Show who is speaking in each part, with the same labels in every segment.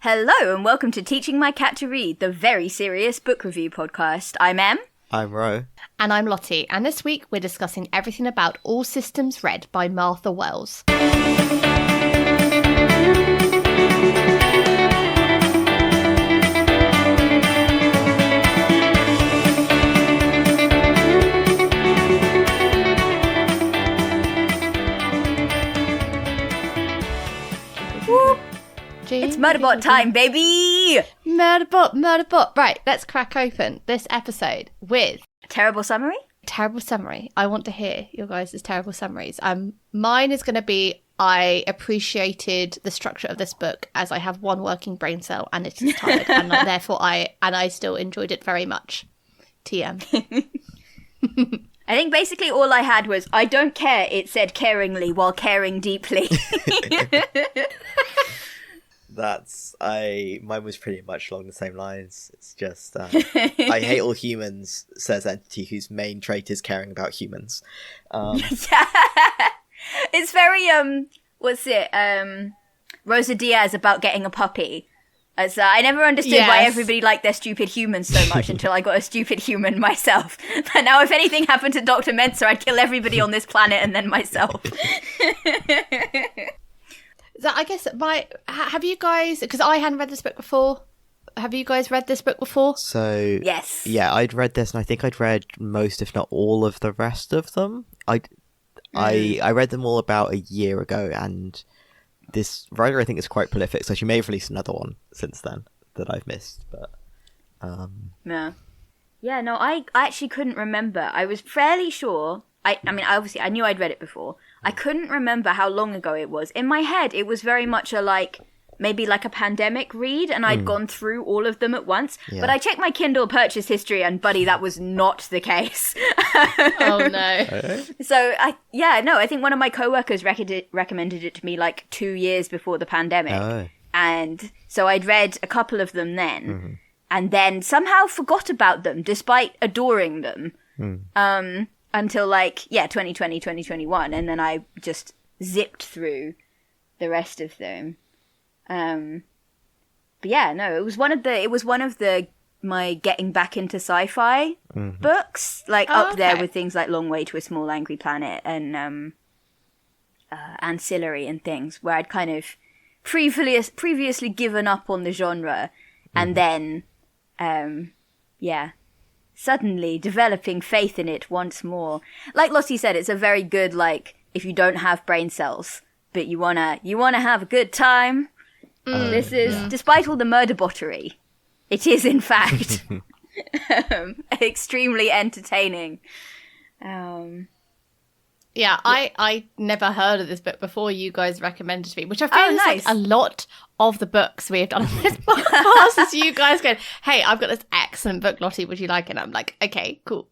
Speaker 1: Hello and welcome to Teaching My Cat to Read, the very serious book review podcast. I'm Em.
Speaker 2: I'm Ro.
Speaker 3: And I'm Lottie, and this week we're discussing everything about All Systems Red by Martha Wells.
Speaker 1: It's Murderbot time, baby!
Speaker 3: Murderbot. Right, let's crack open this episode with...
Speaker 1: Terrible summary?
Speaker 3: Terrible summary. I want to hear your guys' terrible summaries. Mine is going to be, I appreciated the structure of this book as I have one working brain cell and it is tired, and therefore I still enjoyed it very much. TM.
Speaker 1: I think basically all I had was, I don't care, it said caringly while caring deeply.
Speaker 2: Mine was pretty much along the same lines. It's just, I hate all humans, says entity whose main trait is caring about humans.
Speaker 1: It's very, Rosa Diaz about getting a puppy. As I never understood why everybody liked their stupid humans so much until I got a stupid human myself. But now if anything happened to Dr. Mensa, I'd kill everybody on this planet and then myself.
Speaker 3: So I guess have you guys, because I hadn't read this book before, have you guys read this book before?
Speaker 2: So,
Speaker 1: yes.
Speaker 2: Yeah, I'd read this and I think I'd read most, if not all of the rest of them. I read them all about a year ago, and this writer I think is quite prolific, so she may have released another one since then that I've missed, but...
Speaker 1: Yeah, no, I actually couldn't remember. I was fairly sure... I mean, obviously, I knew I'd read it before. I couldn't remember how long ago it was. In my head, it was very much maybe like a pandemic read, and I'd gone through all of them at once. Yeah. But I checked my Kindle purchase history, and buddy, that was not the case.
Speaker 3: Oh, no.
Speaker 1: So, I think one of my coworkers recommended it to me 2 years before the pandemic. Oh. And so I'd read a couple of them then, and then somehow forgot about them, despite adoring them. Until 2020, 2021, and then I just zipped through the rest of them. But yeah, no, it was one of my getting back into sci-fi books, up there with things like Long Way to a Small Angry Planet and Ancillary and things, where I'd kind of previously given up on the genre, and then suddenly developing faith in it once more. Like Lottie said, it's a very good, if you don't have brain cells, but you wanna have a good time. This is, despite all the murderbottery, it is in fact extremely entertaining.
Speaker 3: Yeah, I never heard of this book before you guys recommended to me, which I feel is like a lot of the books we have done on this podcast is you guys going, hey, I've got this excellent book, Lottie, would you like it? And I'm like, okay, cool.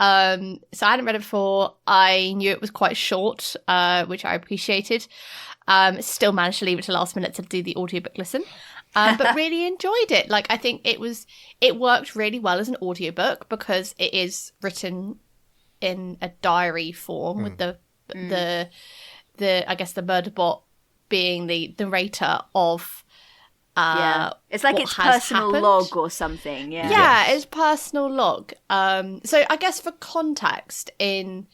Speaker 3: So I hadn't read it before. I knew it was quite short, which I appreciated. Still managed to leave it to last minute to do the audiobook listen. But really enjoyed it. I think it worked really well as an audiobook because it is written in a diary form with the I guess the Murderbot being the narrator of
Speaker 1: it's like its personal log or something.
Speaker 3: It's personal log. So I guess for context in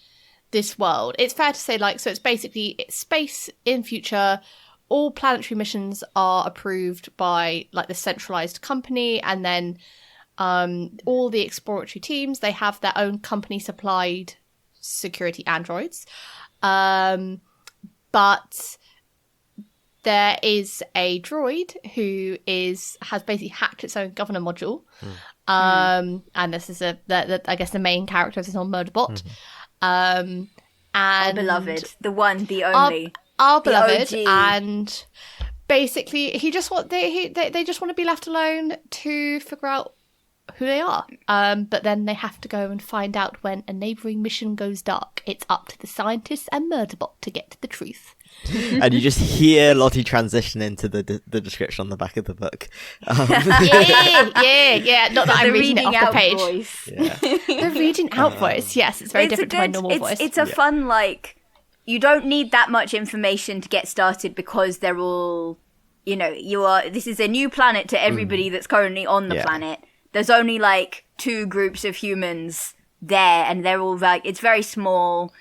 Speaker 3: this world, it's fair to say so it's basically space in future. All planetary missions are approved by the centralized company, and then all the exploratory teams, they have their own company supplied security androids. But there is a droid who has basically hacked its own governor module. And this is I guess the main character of this whole Murderbot. And
Speaker 1: our beloved, the one, the only.
Speaker 3: Our beloved,
Speaker 1: OG.
Speaker 3: And basically they just want to be left alone to figure out who they are. But then they have to go and find out when a neighbouring mission goes dark. It's up to the scientists and Murderbot to get to the truth.
Speaker 2: And you just hear Lottie transition into the description on the back of the book.
Speaker 3: Yeah. Not that I'm reading it off the page.
Speaker 1: Voice.
Speaker 2: Yeah.
Speaker 3: The reading out voice. Yes, it's very different to my normal voice.
Speaker 1: It's a fun, you don't need that much information to get started because they're all this is a new planet to everybody that's currently on the planet. There's only like 2 groups of humans there, and they're all like, it's very small.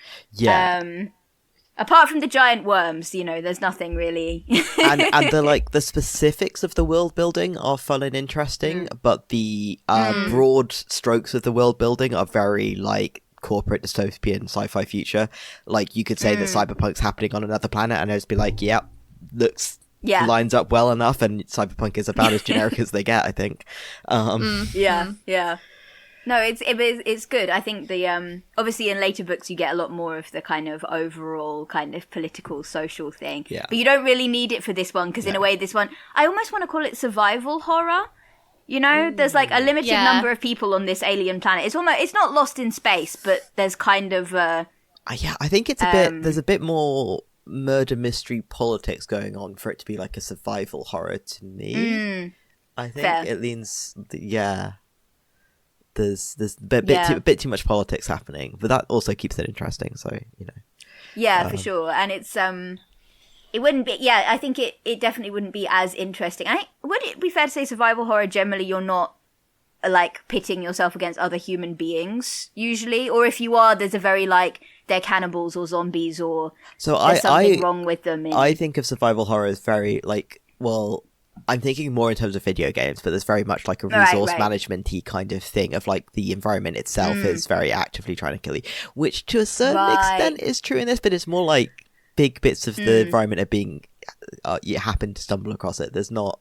Speaker 1: Apart from the giant worms, there's nothing really.
Speaker 2: and the specifics of the world building are fun and interesting, but the broad strokes of the world building are very like corporate dystopian sci-fi future. Like you could say that cyberpunk's happening on another planet, and it'd be like, lines up well enough, and cyberpunk is about as generic as they get, I think.
Speaker 1: No, it's good. I think the obviously in later books you get a lot more of the kind of overall kind of political social thing.
Speaker 2: Yeah.
Speaker 1: But you don't really need it for this one, because in a way this one, I almost want to call it survival horror. There's like a limited number of people on this alien planet. It's not Lost in Space, but there's kind of
Speaker 2: I think it's a bit, there's a bit more murder mystery politics going on for it to be like a survival horror to me. I think it leans there's a bit too much politics happening, but that also keeps it interesting, so
Speaker 1: for sure. And it's it wouldn't be I think it definitely wouldn't be as interesting. Would it be fair to say survival horror generally you're not like pitting yourself against other human beings usually, or if you are, there's a very like they're cannibals or zombies, or there's something wrong with them.
Speaker 2: I think of survival horror as very like, well, I'm thinking more in terms of video games, but there's very much like a resource management-y kind of thing of like the environment itself is very actively trying to kill you, which to a certain extent is true in this, but it's more like big bits of the environment are being, you happen to stumble across it. There's not,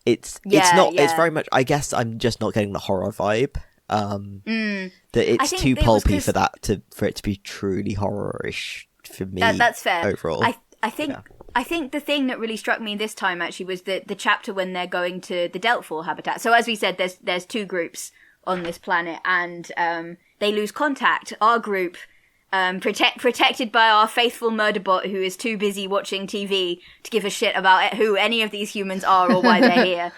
Speaker 2: it's very much, I guess I'm just not getting the horror vibe. That it's too pulpy for it to be truly horror-ish for me.
Speaker 1: That's fair.
Speaker 2: Overall.
Speaker 1: I think the thing that really struck me this time actually was the chapter when they're going to the Deltfall habitat. So as we said, there's 2 groups on this planet, and they lose contact. Our group, protected by our faithful Murderbot, who is too busy watching TV to give a shit about who any of these humans are or why they're here.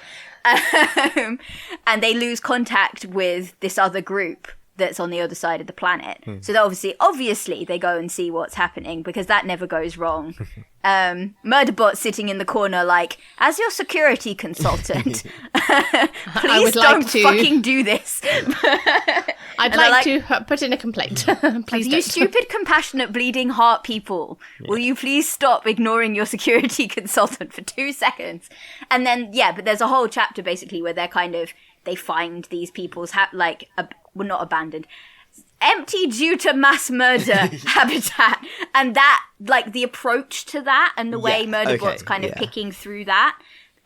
Speaker 1: And they lose contact with this other group that's on the other side of the planet. So obviously they go and see what's happening, because that never goes wrong. Murderbot sitting in the corner like, as your security consultant, please don't fucking do this.
Speaker 3: I'd like to put in a complaint. Please
Speaker 1: you stupid, compassionate, bleeding heart people, will you please stop ignoring your security consultant for 2 seconds? And then, but there's a whole chapter basically where they're kind of, they find these people's not abandoned, empty due to mass murder habitat, and that like the approach to that and the way Murderbot's kind of picking through that.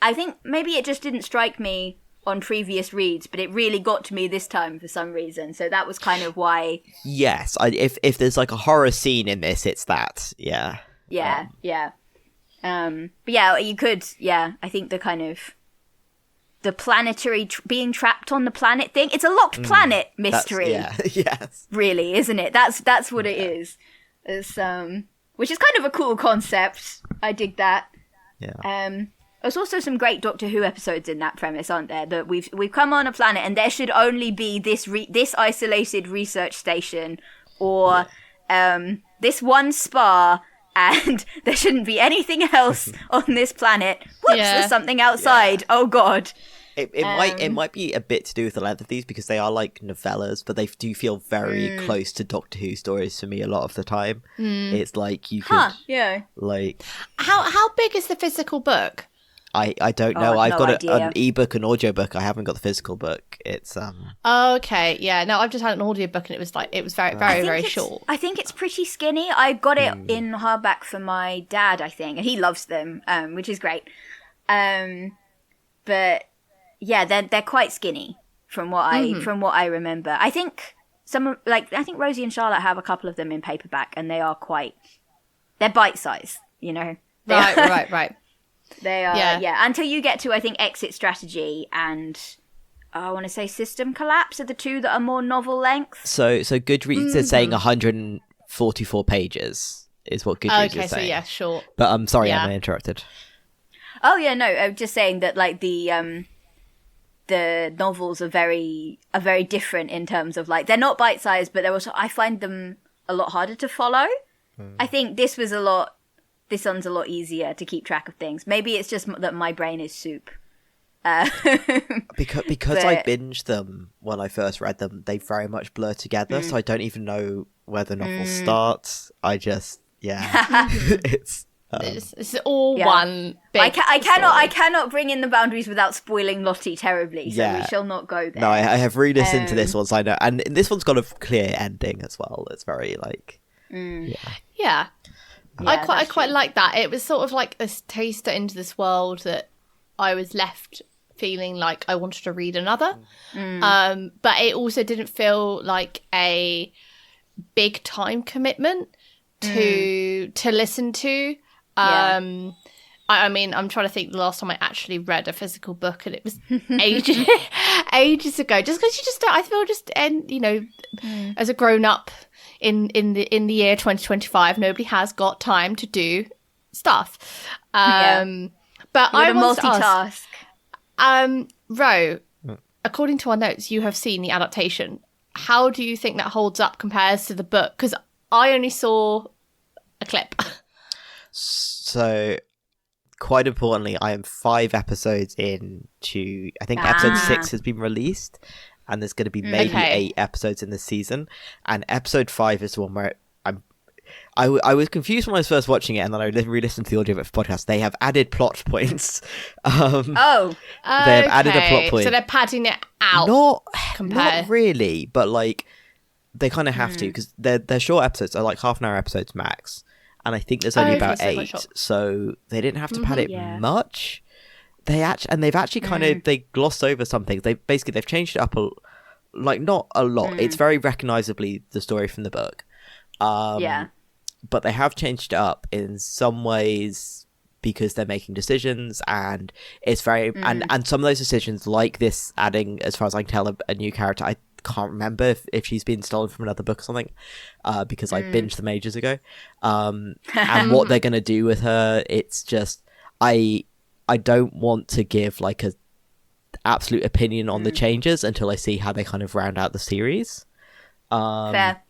Speaker 1: I think maybe it just didn't strike me on previous reads, but it really got to me this time for some reason. So that was kind of why.
Speaker 2: Yes, if there's like a horror scene in this, it's that. Yeah.
Speaker 1: But you could. I think the kind of the planetary being trapped on the planet thing. It's a locked planet mystery.
Speaker 2: Yes.
Speaker 1: Really, isn't it? That's what it is. It's, which is kind of a cool concept. I dig that.
Speaker 2: Yeah.
Speaker 1: There's also some great Doctor Who episodes in that premise, aren't there? That we've come on a planet and there should only be this isolated research station, or this one spa, and there shouldn't be anything else on this planet. Whoops, there's something outside. Yeah. Oh god.
Speaker 2: It might be a bit to do with the length of these, because they are like novellas, but they do feel very close to Doctor Who stories for me a lot of the time. It's like you could like
Speaker 3: how big is the physical book?
Speaker 2: I don't know. I've got an ebook and audiobook. I haven't got the physical book. It's
Speaker 3: okay, yeah. No, I've just had an audiobook, and it was very short.
Speaker 1: I think it's pretty skinny. I got it in hardback for my dad, I think, and he loves them, which is great. But yeah, they're quite skinny from what I remember. I think Rosie and Charlotte have a couple of them in paperback, and they're bite size, you know.
Speaker 3: Right.
Speaker 1: They are, until you get to, I think, Exit Strategy and I want to say System Collapse are the 2 that are more novel length.
Speaker 2: So Goodreads is saying 144 pages is what Goodreads is saying.
Speaker 3: Okay, so yeah, short.
Speaker 2: But I'm sorry, Emma, interrupted.
Speaker 1: Oh yeah, no, I'm just saying that like the novels are very different in terms of like, they're not bite-sized, but they're also, I find them a lot harder to follow. I think this was a lot this one's a lot easier to keep track of things. Maybe it's just that my brain is soup.
Speaker 2: Because I binged them when I first read them, they very much blur together, so I don't even know where the novel starts. I just, it's
Speaker 3: all one big
Speaker 1: I cannot bring in the boundaries without spoiling Lottie terribly, so we shall not go there.
Speaker 2: No, I have re-listened to this one, so I know, and this one's got a clear ending as well. It's very like
Speaker 3: I quite like that. It was sort of like a taster into this world that I was left feeling like I wanted to read another. But it also didn't feel like a big time commitment to listen to. I mean, I'm trying to think the last time I actually read a physical book, and it was ages ago. Just because you just don't, I feel just, and you know, as a grown up in the year 2025, nobody has got time to do stuff. But I want to
Speaker 1: multitask.
Speaker 3: Ro, according to our notes, you have seen the adaptation. How do you think that holds up compares to the book? Because I only saw a clip.
Speaker 2: So, quite importantly, I am 5 episodes in to, I think episode 6 has been released, and there's going to be maybe 8 episodes in the season. And episode 5 is the one where I was confused when I was first watching it, and then I re-listened to the audio of the podcast. They have added plot points. They have added a plot point.
Speaker 3: So they're padding it out.
Speaker 2: Not really, but like they kind of have to, because they're short episodes. They're like half an hour episodes max, and I think there's only about 8, so they didn't have to pad it much. They've actually kind of they glossed over some things. They've changed it up not a lot. It's very recognizably the story from the book. But they have changed it up in some ways because they're making decisions, and it's very and some of those decisions, like this adding, as far as I can tell, a new character. I can't remember if she's been stolen from another book or something, because I binged them ages ago. And what they're gonna do with her, it's just I don't want to give like a absolute opinion on the changes until I see how they kind of round out the series.
Speaker 1: Fair.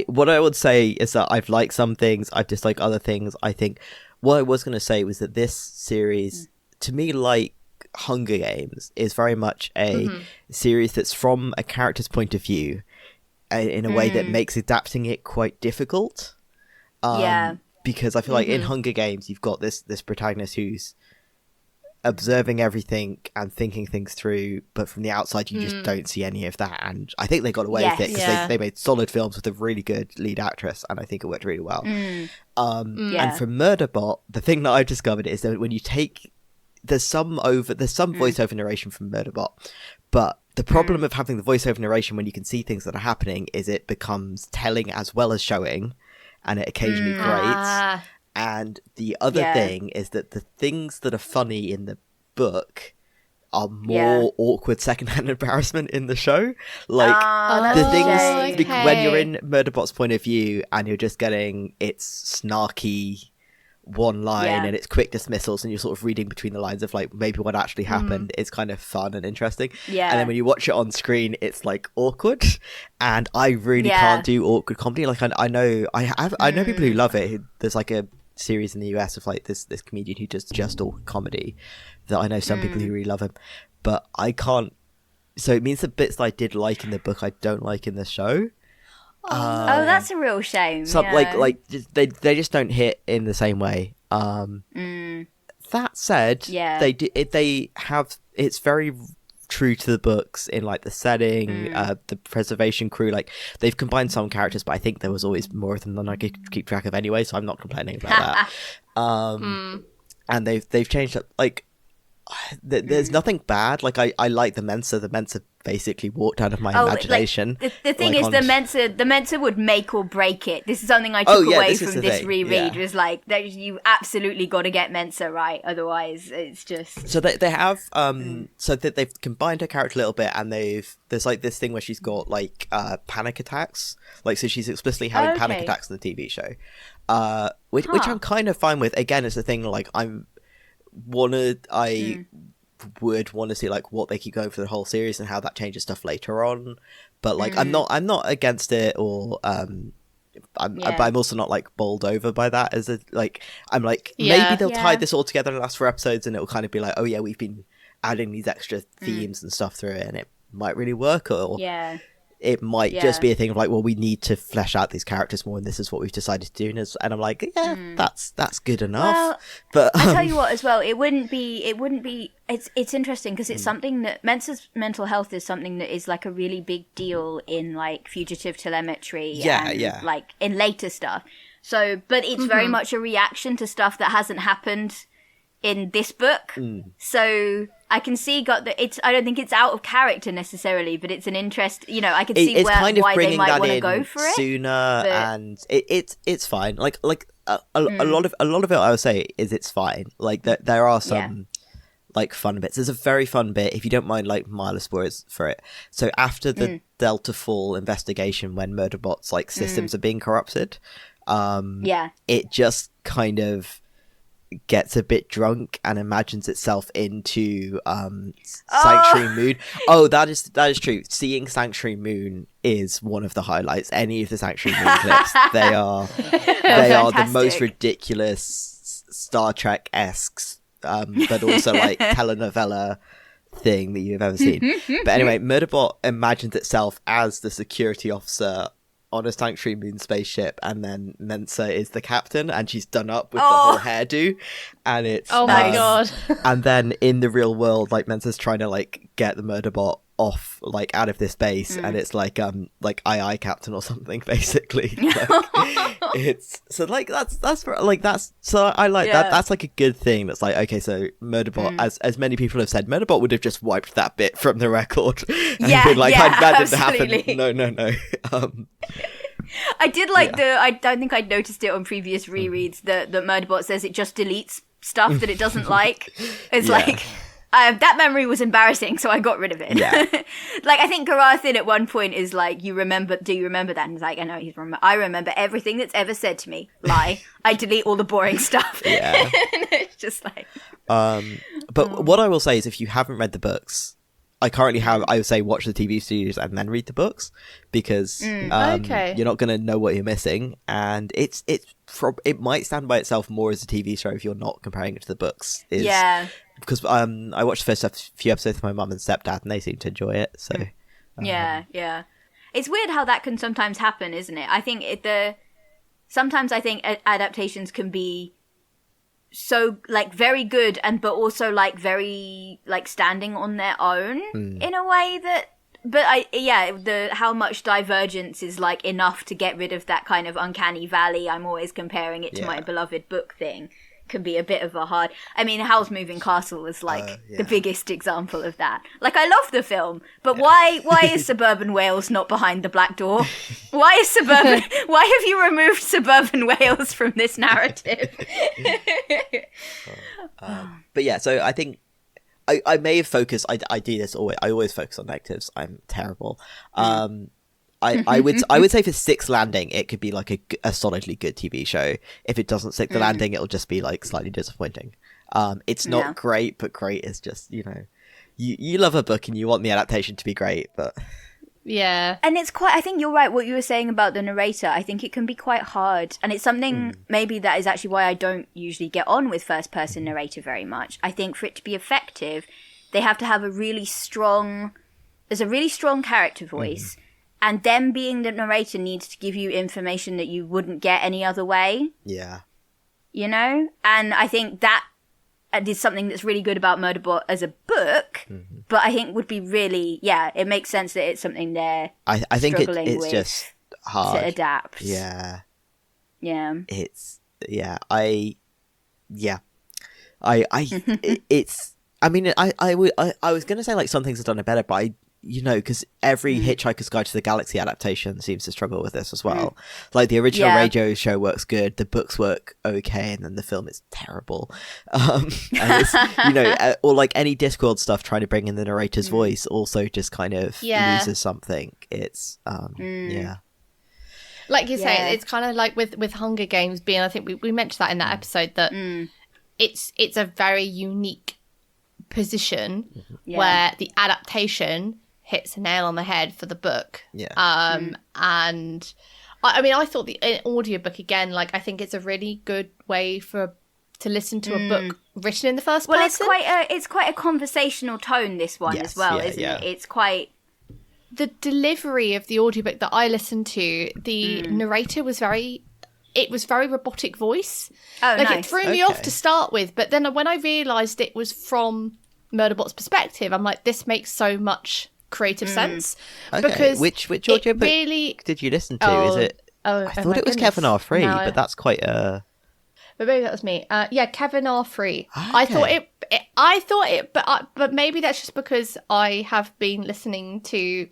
Speaker 2: What I would say is that I've liked some things, I've disliked other things. I think what I was going to say was that this series, to me, like Hunger Games, is very much a series that's from a character's point of view in a way that makes adapting it quite difficult. Because I feel like in Hunger Games, you've got this protagonist who's observing everything and thinking things through, but from the outside you just don't see any of that, and I think they got away with it because they made solid films with a really good lead actress, and I think it worked really well. And for Murderbot, the thing that I've discovered is that when you take there's some voiceover narration from Murderbot, but the problem of having the voiceover narration when you can see things that are happening is it becomes telling as well as showing, and it occasionally grates. And the other thing is that the things that are funny in the book are more awkward secondhand embarrassment in the show. Like the things when you're in Murderbot's point of view and you're just getting its snarky one line and it's quick dismissals, and you're sort of reading between the lines of like maybe what actually happened. It's kind of fun and interesting. And then when you watch it on screen, it's like awkward. And I really can't do awkward comedy. Like I know people who love it. There's like a series in the US of like this comedian who does just all comedy that I know some people who really love him, but I can't. So it means the bits that I did like in the book I don't like in the show.
Speaker 1: That's a real shame.
Speaker 2: Like they just don't hit in the same way. That said, they have, it's very true to the books in like the setting, the preservation crew. Like they've combined some characters, but I think there was always more of them than I could keep track of anyway, so I'm not complaining about that. And they've changed up, like there's nothing bad. Like I like the Mensa. The Mensa basically walked out of my imagination.
Speaker 1: Like, the thing is, the Mensa would make or break it. This is something I took away from this reread. Was like that you absolutely got to get Mensa right, otherwise it's just.
Speaker 2: So they have so that they've combined her character a little bit, and there's like this thing where she's got like panic attacks. Like so she's explicitly having panic attacks in the TV show, which I'm kind of fine with. Again, it's the thing like would want to see like what they keep going for the whole series and how that changes stuff later on, but like I'm not against it or I'm also not like bowled over by that as a like. I'm like maybe they'll tie this all together in the last 4 episodes, and it'll kind of be like, oh yeah, we've been adding these extra themes and stuff through it, and it might really work, or it might just be a thing of like, well, we need to flesh out these characters more, and this is what we've decided to do. And I'm like, that's good enough.
Speaker 1: Well,
Speaker 2: but
Speaker 1: I tell you what, as well, it wouldn't be. It's interesting because it's something that mental health is something that is like a really big deal in like fugitive telemetry, and like in later stuff. So, but it's very much a reaction to stuff that hasn't happened in this book. So I can see I don't think it's out of character necessarily, but it's an interest, I can see why they might want to go for it
Speaker 2: sooner, and it's fine. Like a lot of it I would say is it's fine. Like there are some like fun bits. There's a very fun bit, if you don't mind like mild spoilers for it. So after the Delta Fall investigation, when Murderbot's like systems are being corrupted, it just kind of gets a bit drunk and imagines itself into Sanctuary Moon. Oh, that is true. Seeing Sanctuary Moon is one of the highlights. Any of the Sanctuary Moon clips, they are the most ridiculous Star Trek-esque, but also like telenovela thing that you've ever seen. But anyway, Murderbot imagines itself as the security officer on a Sanctuary Moon spaceship, and then Mensa is the captain, and she's done up with the whole hairdo, and it's
Speaker 3: my god.
Speaker 2: And then in the real world, like Mensa's trying to like get the Murderbot off, like out of this base, and it's like aye captain or something, basically. Like, it's so like that's like that's so I like that. That's like a good thing. That's like, okay, so Murderbot, as many people have said, Murderbot would have just wiped that bit from the record and been like, that didn't happen. No.
Speaker 1: I did like I don't think I'd noticed it on previous rereads that Murderbot says it just deletes stuff that it doesn't like. It's like, that memory was embarrassing, so I got rid of it.
Speaker 2: Yeah.
Speaker 1: Like, I think Garathin at one point is like, do you remember that? And he's like, I know, I remember everything that's ever said to me. Lie. I delete all the boring stuff.
Speaker 2: Yeah.
Speaker 1: It's just like...
Speaker 2: But what I will say is, if you haven't read the books, I currently have, I would say, watch the TV series and then read the books, because you're not going to know what you're missing, and it might stand by itself more as a TV show if you're not comparing it to the books. Because I watched the first few episodes with my mum and stepdad, and they seem to enjoy it. So
Speaker 1: yeah. It's weird how that can sometimes happen, isn't it? I think sometimes I think adaptations can be so like very good, but also like very like standing on their own in a way that. But how much divergence is like enough to get rid of that kind of uncanny valley. I'm always comparing it to my beloved book thing. Can be a bit of a hard... I mean, Howl's Moving Castle is like the biggest example of that. Like, I love the film, but why is Suburban Wales not behind the black door? Why have you removed Suburban Wales from this narrative?
Speaker 2: But yeah, so I think I may have focused... I do this always. I always focus on negatives. I'm terrible. I would say for Sixth Landing, it could be like a solidly good TV show. If it doesn't stick the landing, it'll just be like slightly disappointing. It's not great, but great is just, you love a book and you want the adaptation to be great, but...
Speaker 3: Yeah.
Speaker 1: And it's quite, I think you're right, what you were saying about the narrator. I think it can be quite hard. And it's something maybe that is actually why I don't usually get on with first-person narrator very much. I think for it to be effective, they have to have there's a really strong character voice. And them being the narrator needs to give you information that you wouldn't get any other way.
Speaker 2: Yeah.
Speaker 1: And I think that is something that's really good about Murderbot as a book, but I think would be really, it makes sense that it's something they're
Speaker 2: I think
Speaker 1: struggling
Speaker 2: it's
Speaker 1: with
Speaker 2: just hard
Speaker 1: to adapt.
Speaker 2: Yeah.
Speaker 1: It's,
Speaker 2: it's, I mean, I was going to say like some things have done it better, but because every Hitchhiker's Guide to the Galaxy adaptation seems to struggle with this as well. Like the original radio show works good, the books work okay, and then the film is terrible. And it's, or like any Discworld stuff trying to bring in the narrator's voice also just kind of loses something. It's
Speaker 3: like you say, it's kind of like with Hunger Games being, I think we mentioned that in that episode, that it's a very unique position where the adaptation hits a nail on the head for the book. And I thought the audiobook, again, like, I think it's a really good way to listen to a book written in the first person.
Speaker 1: Well, it's quite a conversational tone, this one, as well, isn't it? It's quite...
Speaker 3: The delivery of the audiobook that I listened to, the narrator was very robotic voice.
Speaker 1: Oh,
Speaker 3: like,
Speaker 1: nice.
Speaker 3: It threw me off to start with, but then when I realised it was from Murderbot's perspective, I'm like, this makes so much creative sense.
Speaker 2: Okay.
Speaker 3: Because
Speaker 2: which audiobook did you listen to? Is it? I thought it was Kevin R. Free, but that's quite a...
Speaker 3: But maybe that was me. Kevin R. Free.
Speaker 2: Okay.
Speaker 3: I thought it, but maybe that's just because I have been listening to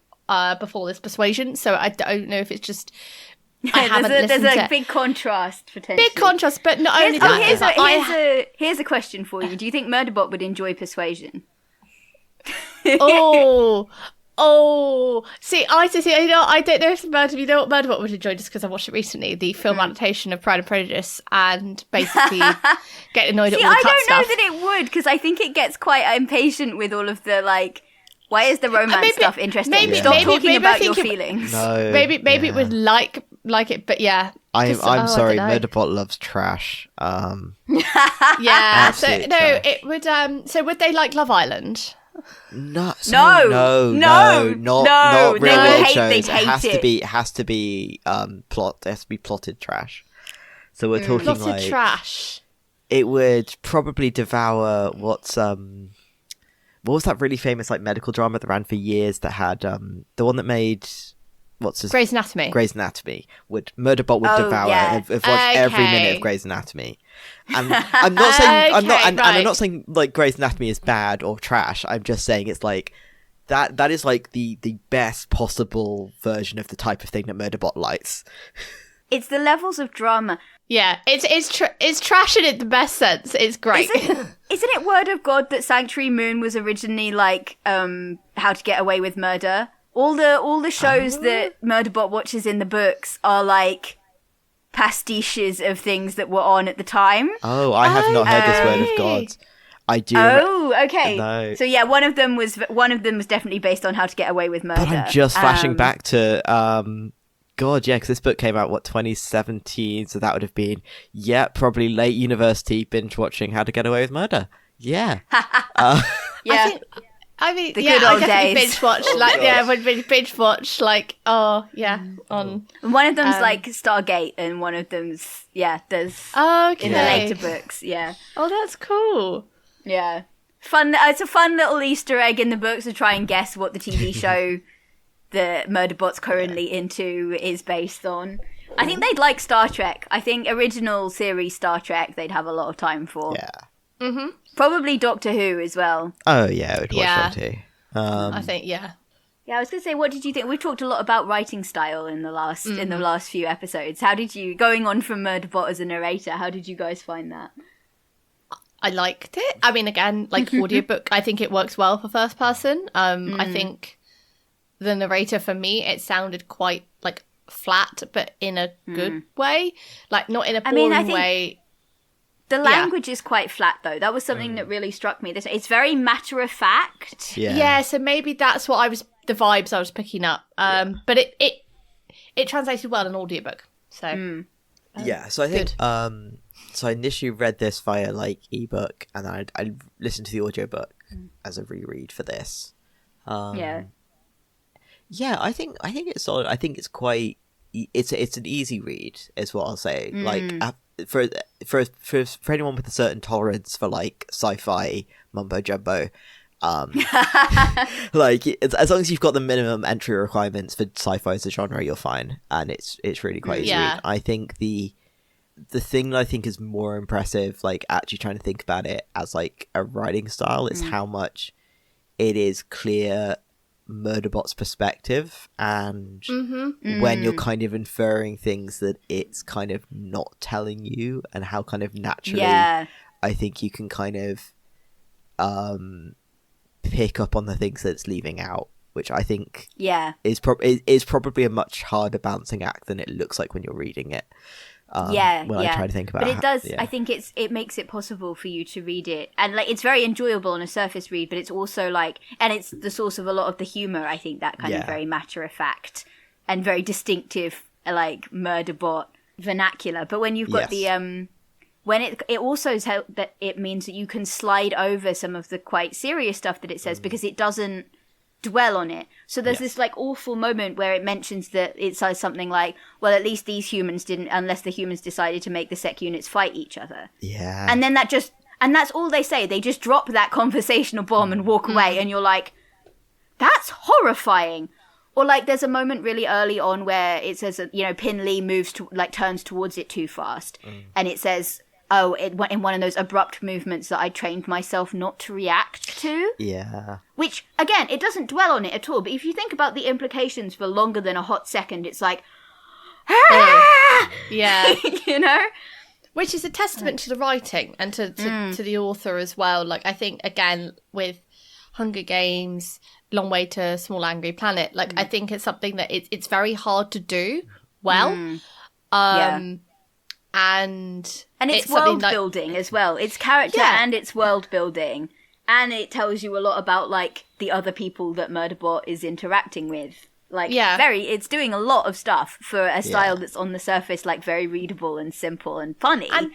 Speaker 3: Before This Persuasion, so I don't know if it's just I haven't listened
Speaker 1: There's
Speaker 3: to
Speaker 1: a big contrast, potentially.
Speaker 3: Big contrast, but not only that.
Speaker 1: Here's a question for you. Do you think Murderbot would enjoy Persuasion?
Speaker 3: See, I don't know if Murderbot would enjoy, just because I watched it recently, the film adaptation of Pride and Prejudice, and basically get annoyed at all the cut stuff.
Speaker 1: I don't know that it would, because I think it gets quite impatient with all of the, like, why is the romance stuff interesting? Stop talking about your feelings.
Speaker 2: No,
Speaker 3: maybe it would like it, but yeah.
Speaker 2: I'm sorry, Murderbot loves trash.
Speaker 3: Yeah, so no, trash. It would. So would they like Love Island?
Speaker 2: No,
Speaker 1: not
Speaker 2: real shows.
Speaker 1: It
Speaker 2: has to be plotted trash. So we're talking
Speaker 3: plotted
Speaker 2: like
Speaker 3: trash.
Speaker 2: It would probably devour what was that really famous like medical drama that ran for years that had the one that made
Speaker 3: Grey's Anatomy.
Speaker 2: Murderbot would devour and watch every minute of Grey's Anatomy. And I'm not saying I'm not saying like Grey's Anatomy is bad or trash. I'm just saying it's like that is like the best possible version of the type of thing that Murderbot likes.
Speaker 1: It's the levels of drama.
Speaker 3: Yeah, it's trash in the best sense. It's great.
Speaker 1: Isn't it word of God that Sanctuary Moon was originally like How to Get Away with Murder? All the shows that Murderbot watches in the books are like pastiches of things that were on at the time.
Speaker 2: Oh, I have not heard this word of God. I do.
Speaker 1: Oh, okay.
Speaker 2: No.
Speaker 1: So yeah, one of them was definitely based on How to Get Away with Murder.
Speaker 2: But I'm just flashing back to God, yeah, because this book came out 2017, so that would have been probably late university binge watching How to Get Away with Murder. Yeah.
Speaker 1: Yeah.
Speaker 3: I mean,
Speaker 1: the good old days.
Speaker 3: Binge watch, binge watch, like, on.
Speaker 1: And one of them's like Stargate, and one of them's there's in the later books. Yeah.
Speaker 3: Oh, that's cool.
Speaker 1: Yeah, fun. It's a fun little Easter egg in the books to try and guess what the TV show that Murderbot's currently into is based on. I think they'd like Star Trek. I think original series Star Trek they'd have a lot of time for.
Speaker 2: Yeah.
Speaker 3: Mm-hmm.
Speaker 1: Probably Doctor Who as well.
Speaker 2: Oh yeah, I would watch that too.
Speaker 3: I think Yeah,
Speaker 1: I was gonna say, what did you think? We've talked a lot about writing style in the last few episodes. How did you, going on from Murderbot as a narrator, how did you guys find that?
Speaker 3: I liked it. I mean, again, like audiobook, I think it works well for first person. I think the narrator, for me, it sounded quite like flat, but in a good way, like not in a boring way.
Speaker 1: The language is quite flat, though. That was something that really struck me. It's very matter of fact.
Speaker 3: Yeah, so maybe that's what the vibes I was picking up. But it translated well in audiobook. So
Speaker 2: so I think so I initially read this via like ebook, and then I listened to the audiobook as a reread for this. I think it's solid. I think it's quite it's an easy read, is what I'll say. Like for anyone with a certain tolerance for like sci-fi mumbo jumbo, like as long as you've got the minimum entry requirements for sci-fi as a genre, you're fine, and it's really quite easy. I think the thing that I think is more impressive, like actually trying to think about it as like a writing style, is how much it is clear Murderbot's perspective, and when you're kind of inferring things that it's kind of not telling you, and how kind of naturally I think you can kind of pick up on the things that it's leaving out, which I think is probably a much harder balancing act than it looks like when you're reading it. I try to think about it.
Speaker 1: But it does. I think it makes it possible for you to read it, and like it's very enjoyable on a surface read. But it's also like, and it's the source of a lot of the humor. I think that kind of very matter of fact and very distinctive like Murderbot vernacular. But when you've got the when it also that it means that you can slide over some of the quite serious stuff that it says because it doesn't dwell on it. So there's this like awful moment where it mentions that it says something like, well, at least these humans didn't, unless the humans decided to make the SecUnits fight each other.
Speaker 2: Yeah.
Speaker 1: And then that's all they say. They just drop that conversational bomb and walk away, and you're like, that's horrifying. Or like there's a moment really early on where it says that, Pin Lee turns towards it too fast. And it says, in one of those abrupt movements that I trained myself not to react to.
Speaker 2: Yeah.
Speaker 1: Which, again, it doesn't dwell on it at all. But if you think about the implications for longer than a hot second, it's like,
Speaker 3: yeah.
Speaker 1: Which
Speaker 3: is a testament to the writing and to the author as well. Like, I think, again, with Hunger Games, Long Way to Small Angry Planet, like, I think it's something that it's very hard to do well. And
Speaker 1: it's world building as well. It's character and it's world building. And it tells you a lot about, like, the other people that Murderbot is interacting with. Like, it's doing a lot of stuff for a style that's on the surface, like, very readable and simple and funny.
Speaker 3: And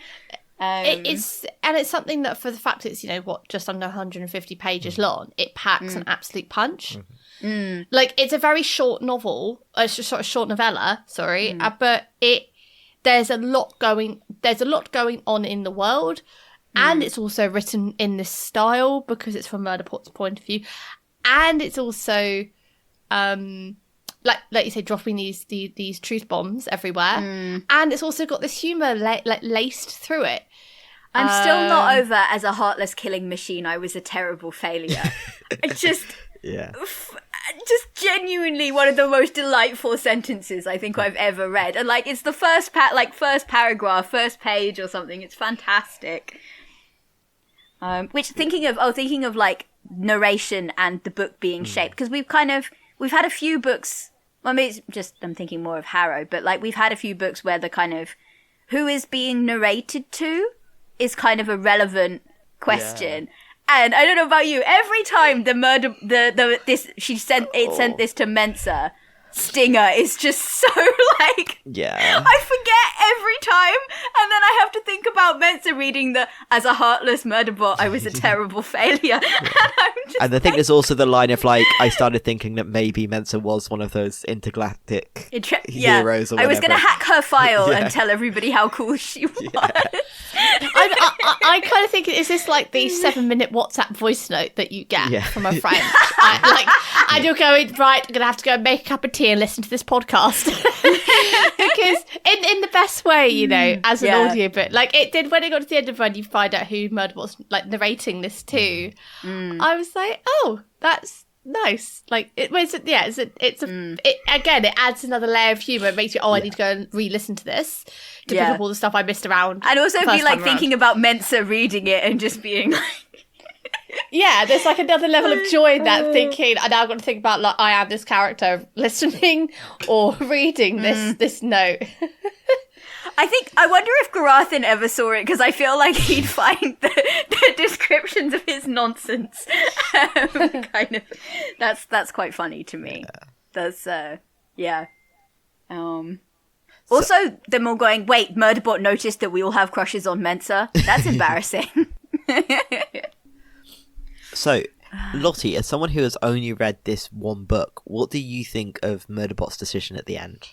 Speaker 3: it's something that, for the fact it's, just under 150 pages long, it packs an absolute punch. Like, it's a very short novel, sort of short novella, but there's a lot going on in the world, and it's also written in this style because it's from Murderbot's point of view, and it's also like you say, dropping these truth bombs everywhere, and it's also got this humor laced through it.
Speaker 1: I'm still not over as a heartless killing machine. I was a terrible failure. Just genuinely one of the most delightful sentences I think I've ever read. And like, it's the first paragraph, first page or something. It's fantastic. Which thinking of like narration and the book being shaped, because we've had a few books. Well, maybe it's just, I'm thinking more of Harrow, but like we've had a few books where the kind of who is being narrated to is kind of a relevant question. Yeah. And I don't know about you, every time sent this to Mensa, stinger is just so like, I forget every time, and then I have to think about Mensa reading as a heartless Murderbot, I was a terrible failure.
Speaker 2: And I think there's also the line of like, I started thinking that maybe Mensa was one of those intergalactic heroes or whatever.
Speaker 1: I was going to hack her file and tell everybody how cool she was.
Speaker 3: I kind of think, is this like the 7-minute WhatsApp voice note that you get from a friend? And you're going, right, I'm going to have to go and make a cup of tea and listen to this podcast. Because in the best way, as an audiobook, like it did when it got to the end of when you find out who Murderbot's like narrating this to, I was like, oh, that's nice. Like it adds another layer of humour. It makes you, I need to go and re-listen to this to pick up all the stuff I missed around.
Speaker 1: And also be like thinking about Mensa reading it and just being like,
Speaker 3: there's like another level of joy in that, thinking, and now I've got to think about like I am this character listening or reading this note.
Speaker 1: I wonder if Garathin ever saw it, because I feel like he'd find the descriptions of his nonsense kind of, that's quite funny to me. That's also them all going, wait, Murderbot noticed that we all have crushes on Mensa. That's embarrassing.
Speaker 2: So, Lottie, as someone who has only read this one book, what do you think of Murderbot's decision at the end?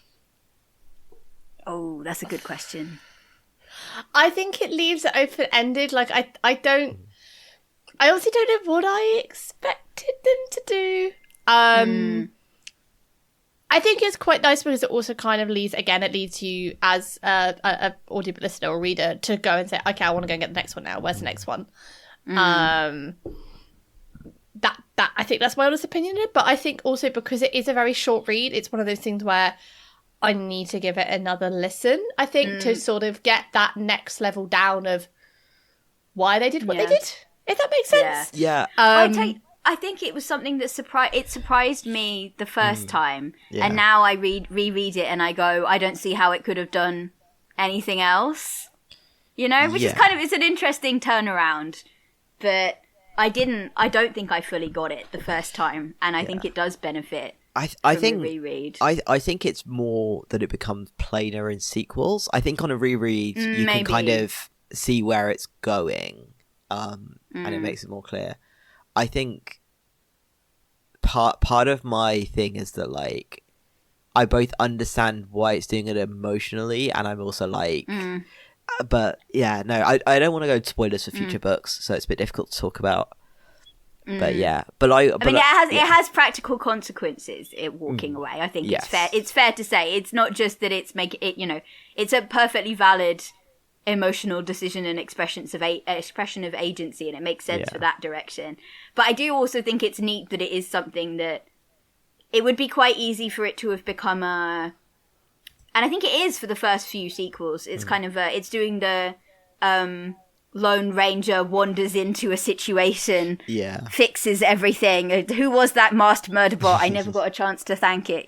Speaker 1: Oh, that's a good question.
Speaker 3: I think it leaves it open-ended. Like, I honestly don't know what I expected them to do. I think it's quite nice because it also kind of leads you as a audiobook listener or reader to go and say, okay, I want to go and get the next one now. Where's the next one? That I think that's my honest opinion of it. But I think also because it is a very short read, it's one of those things where I need to give it another listen, I think, to sort of get that next level down of why they did what they did, if that makes sense.
Speaker 2: Yeah.
Speaker 1: I think it was something that surprised me the first time, and now I reread it and I go, I don't see how it could have done anything else, which is kind of, it's an interesting turnaround, but I don't think I fully got it the first time, and I think it does benefit
Speaker 2: I think
Speaker 1: reread.
Speaker 2: I think it's more that it becomes plainer in sequels. I think on a reread you can kind of see where it's going, and it makes it more clear. I think part of my thing is that like I both understand why it's doing it emotionally, and I'm also like, but yeah, no, I don't want to go into spoilers for future books, so it's a bit difficult to talk about. But yeah,
Speaker 1: it has practical consequences. Walking away, I think it's fair. It's fair to say it's not just that it's making it. It's a perfectly valid emotional decision and expression of agency, and it makes sense for that direction. But I do also think it's neat that it is something that it would be quite easy for it to have become a. And I think it is for the first few sequels. It's kind of it's doing the. Lone Ranger wanders into a situation, fixes everything. Who was that masked murderbot? I never got a chance to thank it,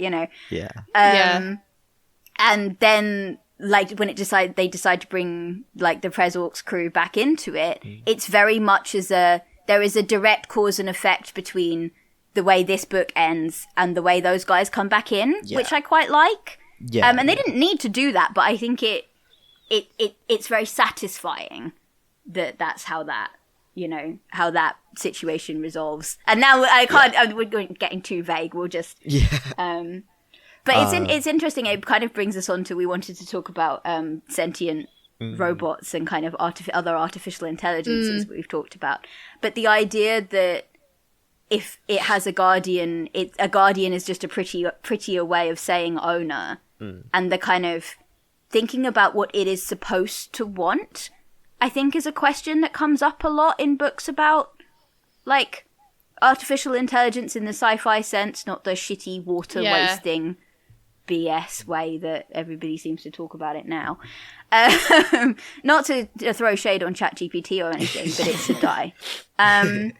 Speaker 1: And then, like, when they decide to bring, like, the Prezork's crew back into it, it's very much there is a direct cause and effect between the way this book ends and the way those guys come back in, which I quite like. And they didn't need to do that, but I think it's very satisfying. That's how that, how that situation resolves. And now I can't. We're getting too vague. We'll just. But it's interesting. It kind of brings us on to we wanted to talk about sentient robots and kind of other artificial intelligences we've talked about. But the idea that if it has a guardian, a guardian is just a prettier way of saying owner, and the kind of thinking about what it is supposed to want. I think is a question that comes up a lot in books about, like, artificial intelligence in the sci-fi sense, not the shitty water wasting BS way that everybody seems to talk about it now. Not to throw shade on ChatGPT or anything, but it's a die. And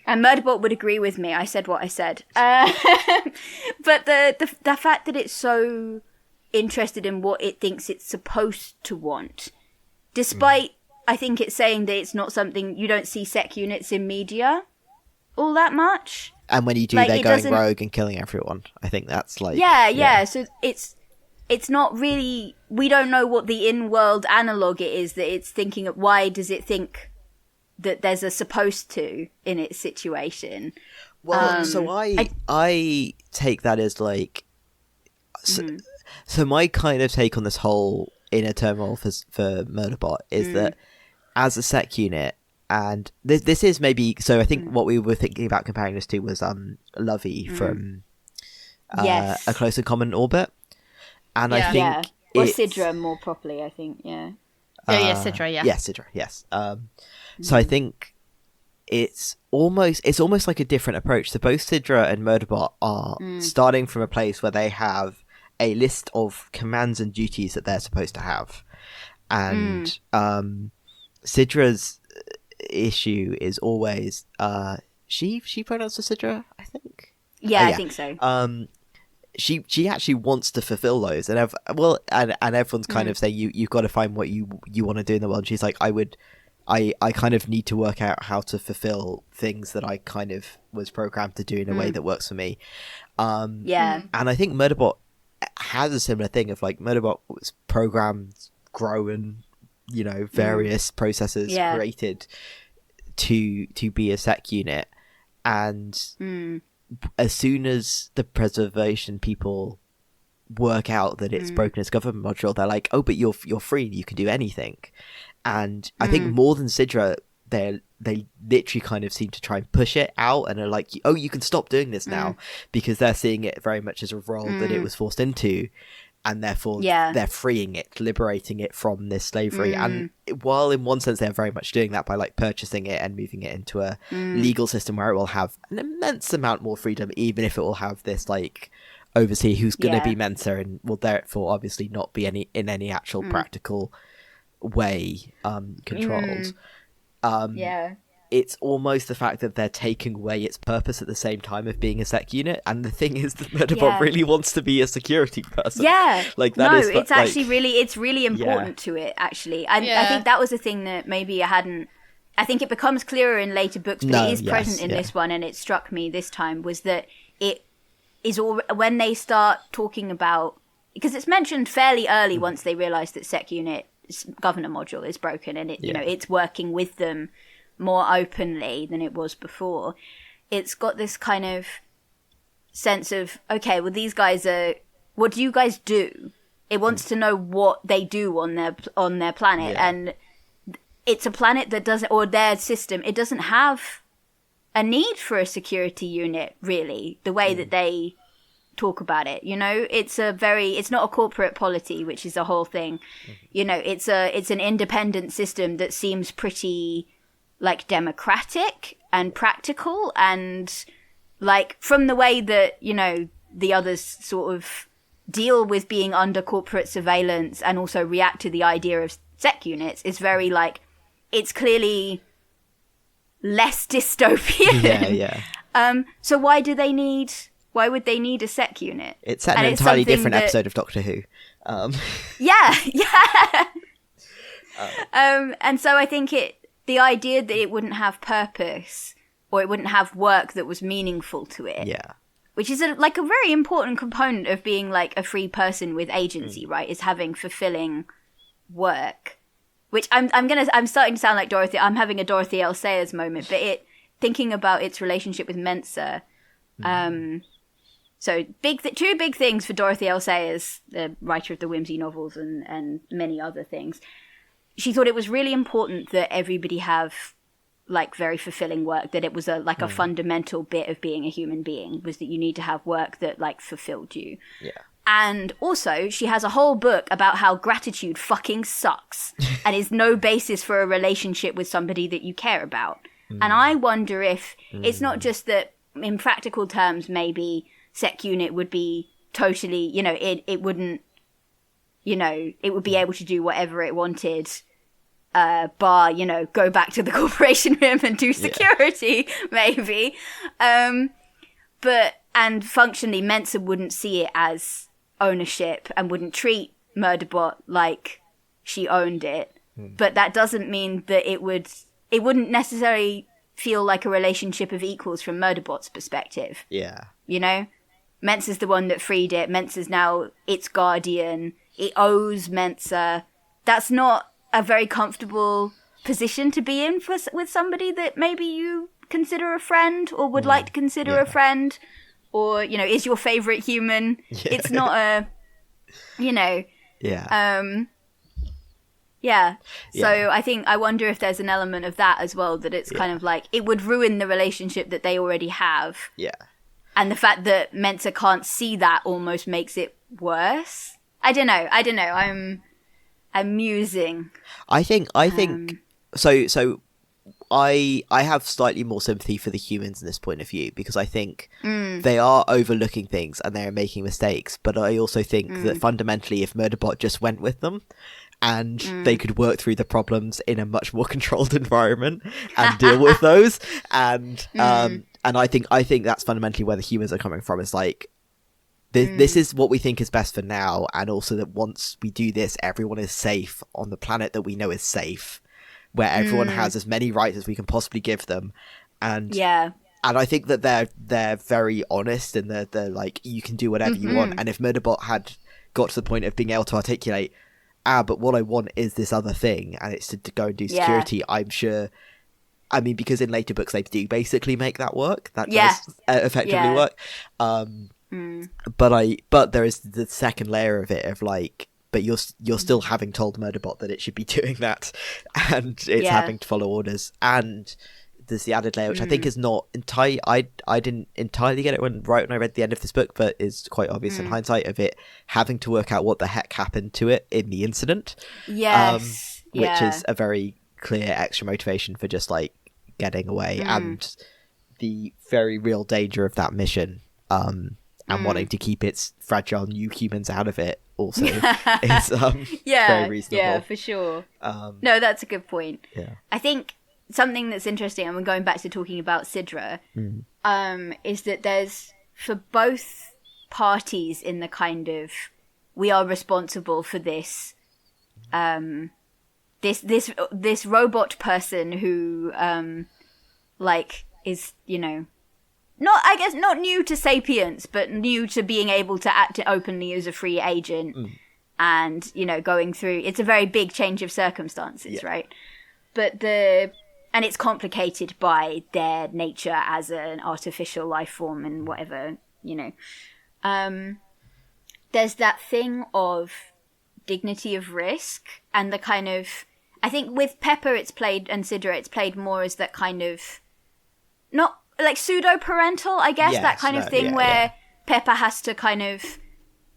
Speaker 1: Murderbot would agree with me. I said what I said. But the fact that it's so interested in what it thinks it's supposed to want, despite I think it's saying that it's not something you don't see SecUnits in media all that much.
Speaker 2: And when you do, like, they're going rogue and killing everyone. I think that's like
Speaker 1: So it's not really. We don't know what the in-world analog it is that it's thinking of. Why does it think that there's a supposed to in its situation?
Speaker 2: Well, so I take that as like. So my kind of take on this whole inner turmoil for Murderbot is that as a SecUnit, and this is maybe so I think what we were thinking about comparing this to was Lovey from A Close and Common Orbit, and I think
Speaker 1: or Sidra more properly, I think
Speaker 3: Sidra,
Speaker 2: yes. So I think it's almost like a different approach. So both Sidra and Murderbot are starting from a place where they have a list of commands and duties that they're supposed to have, and Sidra's issue is always she pronounces Sidra, I think.
Speaker 1: I think so.
Speaker 2: She actually wants to fulfill those, and everyone's kind of saying you've got to find what you want to do in the world. And she's like, I kind of need to work out how to fulfill things that I kind of was programmed to do in a way that works for me. And I think Murderbot has a similar thing of like Murderbot was programmed, grown, various processes created to be a SecUnit, and as soon as the preservation people work out that it's broken its government module, they're like, oh, but you're free, you can do anything. And I think more than Sidra, they literally kind of seem to try and push it out and are like, oh, you can stop doing this now, because they're seeing it very much as a role that it was forced into, and therefore they're freeing it, liberating it from this slavery. And while in one sense they're very much doing that by like purchasing it and moving it into a legal system where it will have an immense amount more freedom, even if it will have this like overseer who's going to be Mensa and will therefore obviously not be in any actual practical way controlled. It's almost the fact that they're taking away its purpose at the same time of being a SecUnit, and the thing is that Murderbot really wants to be a security person. It's actually really important to it, actually. And I think that was a thing that maybe I think it becomes clearer in later books, but it is present in this one, and it struck me this time was that
Speaker 1: when they start talking about, because it's mentioned fairly early once they realize that SecUnit governor module is broken and it, it's working with them more openly than it was before. It's got this kind of sense of, okay, well, these guys what do you guys do? It wants to know what they do on their planet, and it's a planet that doesn't, or their system, it doesn't have a need for a security unit, really, the way that they talk about it. It's not a corporate polity, which is a whole thing. It's an independent system that seems pretty like democratic and practical, and like from the way that the others sort of deal with being under corporate surveillance and also react to the idea of sec units is very like, it's clearly less dystopian. So why would they need a sec unit?
Speaker 2: It's set in an entirely different episode of Doctor Who.
Speaker 1: And so I think the idea that it wouldn't have purpose or it wouldn't have work that was meaningful to it, which is a very important component of being like a free person with agency, right? Is having fulfilling work. Which I'm starting to sound like Dorothy. I'm having a Dorothy L. Sayers moment, but thinking about its relationship with Mensa. So two big things for Dorothy L. Sayers, the writer of the Whimsy novels and many other things. She thought it was really important that everybody have like very fulfilling work, that it was a fundamental bit of being a human being, was that you need to have work that like fulfilled you.
Speaker 2: Yeah.
Speaker 1: And also, she has a whole book about how gratitude fucking sucks and is no basis for a relationship with somebody that you care about. And I wonder if it's not just that, in practical terms, maybe SecUnit would be totally, it wouldn't, it would be able to do whatever it wanted, bar, go back to the corporation room and do security, maybe. And functionally, Mensa wouldn't see it as ownership and wouldn't treat Murderbot like she owned it. But that doesn't mean that it wouldn't necessarily feel like a relationship of equals from Murderbot's perspective.
Speaker 2: Yeah.
Speaker 1: Mensa's the one that freed it. Mensa's now its guardian. It owes Mensa. That's not a very comfortable position to be in with somebody that maybe you consider a friend or would like to consider a friend. Or, is your favorite human. Yeah. It's not a, So I wonder if there's an element of that as well, that it's kind of like, it would ruin the relationship that they already have.
Speaker 2: Yeah.
Speaker 1: And the fact that Mensa can't see that almost makes it worse. I don't know. I'm musing.
Speaker 2: I think, so I have slightly more sympathy for the humans in this point of view, because I think they are overlooking things and they're making mistakes. But I also think that fundamentally, if Murderbot just went with them and they could work through the problems in a much more controlled environment and deal with those, and I think that's fundamentally where the humans are coming from. Is like, this is what we think is best for now, and also that once we do this, everyone is safe on the planet that we know is safe, where everyone has as many rights as we can possibly give them. And I think that they're very honest, and they're like, you can do whatever you want. And if Murderbot had got to the point of being able to articulate, but what I want is this other thing, and it's to go and do security, I'm sure. I mean, because in later books they do basically make that work. That does effectively work. But there is the second layer of it of like, but you're still having told Murderbot that it should be doing that, and it's having to follow orders. And there's the added layer, which I think is not entirely. I didn't entirely get it when I read the end of this book, but is quite obvious in hindsight of it having to work out what the heck happened to it in the incident.
Speaker 1: Yes,
Speaker 2: which is a very clear extra motivation for just like getting away, and the very real danger of that mission. And wanting to keep its fragile new humans out of it also is very reasonable.
Speaker 1: Yeah, for sure. No, that's a good point.
Speaker 2: Yeah.
Speaker 1: I think something that's interesting, and we're going back to talking about Sidra, is that there's, for both parties in the kind of, we are responsible for this, this robot person who, is, not new to sapience, but new to being able to act openly as a free agent and, going through, it's a very big change of circumstances, right? But and it's complicated by their nature as an artificial life form and whatever, there's that thing of dignity of risk and the kind of, I think with Pepper and Sidra it's played more as that kind of, not like pseudo-parental, I guess, that kind of thing where Pepper has to kind of,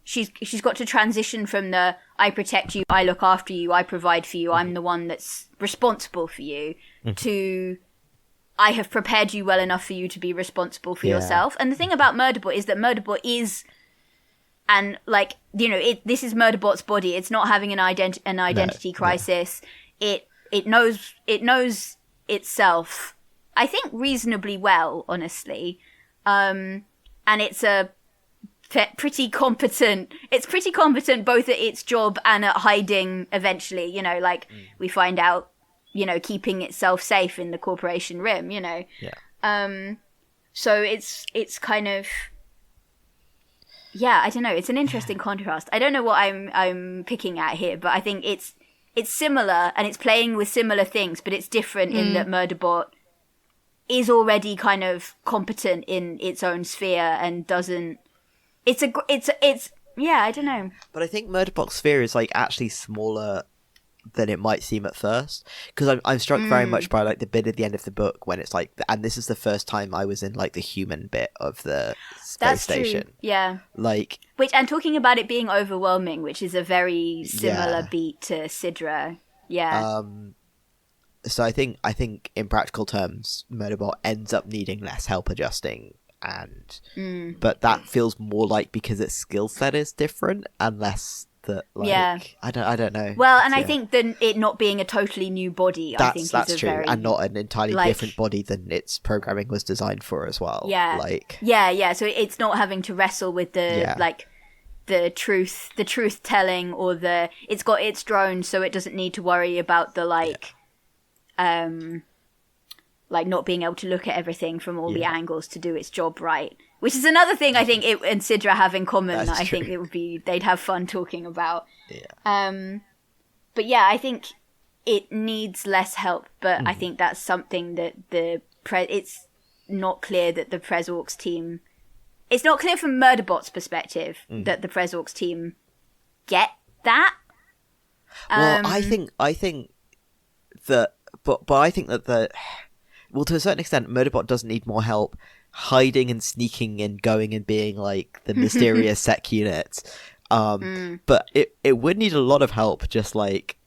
Speaker 1: she's got to transition from the, I protect you, I look after you, I provide for you, I'm the one that's responsible for you, to, I have prepared you well enough for you to be responsible for yourself. And the thing about Murderbot is that Murderbot is, and like, this is Murderbot's body. It's not having an identity crisis. It knows itself, I think, reasonably well, honestly. And it's pretty competent. It's pretty competent both at its job and at hiding eventually, we find out, keeping itself safe in the corporation rim, so it's kind of, I don't know. It's an interesting contrast. I don't know what I'm picking at here, but I think it's similar and it's playing with similar things, but it's different in that Murderbot is already kind of competent in its own sphere and doesn't. I don't know.
Speaker 2: But I think Murderbot's sphere is like actually smaller than it might seem at first, because I'm struck very much by like the bit at the end of the book when it's like, and this is the first time I was in like the human bit of the space station.
Speaker 1: True. Yeah.
Speaker 2: Like,
Speaker 1: and talking about it being overwhelming, which is a very similar beat to Sidra. Yeah.
Speaker 2: So I think in practical terms, Murderbot ends up needing less help adjusting, and but that feels more like because its skill set is different and less that, like, I don't know.
Speaker 1: Well, and I think that it not being a totally new body, that's
Speaker 2: true, and not an entirely different body than its programming was designed for as well.
Speaker 1: Yeah, So it's not having to wrestle with the the truth telling, or it's got its drone, so it doesn't need to worry about the not being able to look at everything from all the angles to do its job right. Which is another thing I think it and Sidra have in common that I think they'd have fun talking about. Yeah. But yeah, I think it needs less help, but I think that's something that it's not clear that the Prezorks team, it's not clear from Murderbot's perspective that the Prezorks team get that.
Speaker 2: Well, I think that, but I think that to a certain extent, Murderbot doesn't need more help hiding and sneaking and going and being like the mysterious SecUnit. But it would need a lot of help just like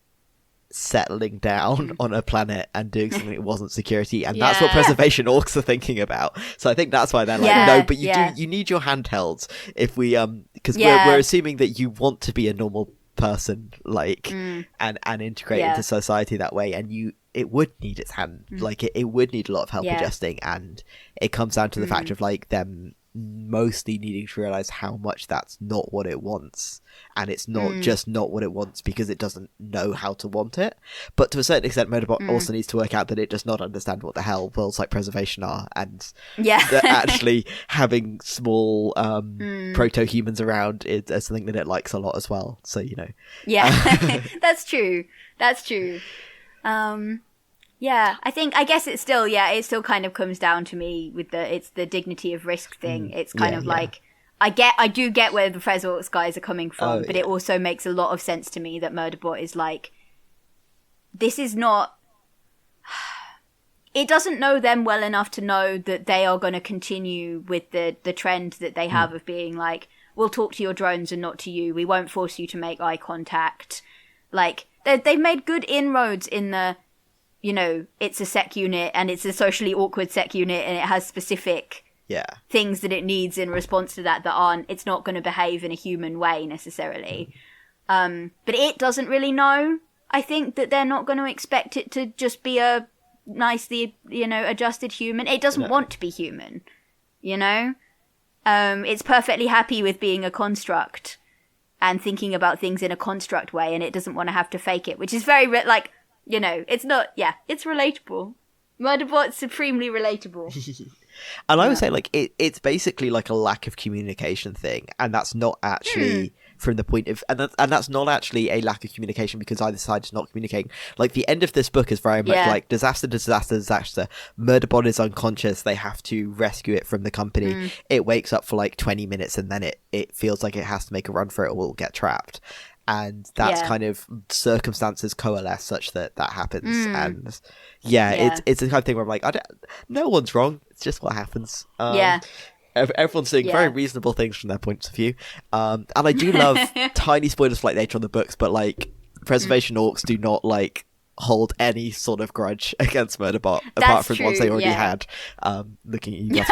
Speaker 2: settling down on a planet and doing something that wasn't security, and that's what preservation orcs are thinking about. So I think that's why they're like, no, but you need your handhelds if we because we're assuming that you want to be a normal person, like and integrate into society that way, and it would need its hand, like it would need a lot of help adjusting, and it comes down to the fact of like them mostly needing to realize how much that's not what it wants, and it's not just not what it wants because it doesn't know how to want it. But to a certain extent, Murderbot also needs to work out that it does not understand what the hell worlds like preservation are, and that actually having small proto-humans around is something that it likes a lot as well. So
Speaker 1: that's true. I guess it still kind of comes down to me with it's the dignity of risk thing. It's kind of like, I do get where the Prezorks guys are coming from, but it also makes a lot of sense to me that Murderbot is like, this is not, it doesn't know them well enough to know that they are going to continue with the trend that they have of being like, we'll talk to your drones and not to you. We won't force you to make eye contact. Like, they've made good inroads in the, it's a SecUnit and it's a socially awkward SecUnit and it has specific things that it needs in response to that aren't, it's not going to behave in a human way necessarily. But it doesn't really know. I think that they're not going to expect it to just be a nicely, adjusted human. It doesn't want to be human, It's perfectly happy with being a construct and thinking about things in a construct way, and it doesn't want to have to fake it, which is very, it's not, it's relatable. Murderbot's supremely relatable.
Speaker 2: And I would say, like, it's basically like a lack of communication thing, and that's not actually from the point of, and that's not actually a lack of communication because either side is not communicating. Like, the end of this book is very much like disaster. Murderbot is unconscious. They have to rescue it from the company. It wakes up for like 20 minutes, and then it feels like it has to make a run for it or will get trapped. And that's kind of circumstances coalesce such that happens. And it's the kind of thing where I'm like, no one's wrong. It's just what happens. Everyone's doing very reasonable things from their points of view. And I do love tiny spoilers for like later on the books, but like preservation orcs do not like hold any sort of grudge against Murderbot apart from ones they already had. Looking at you,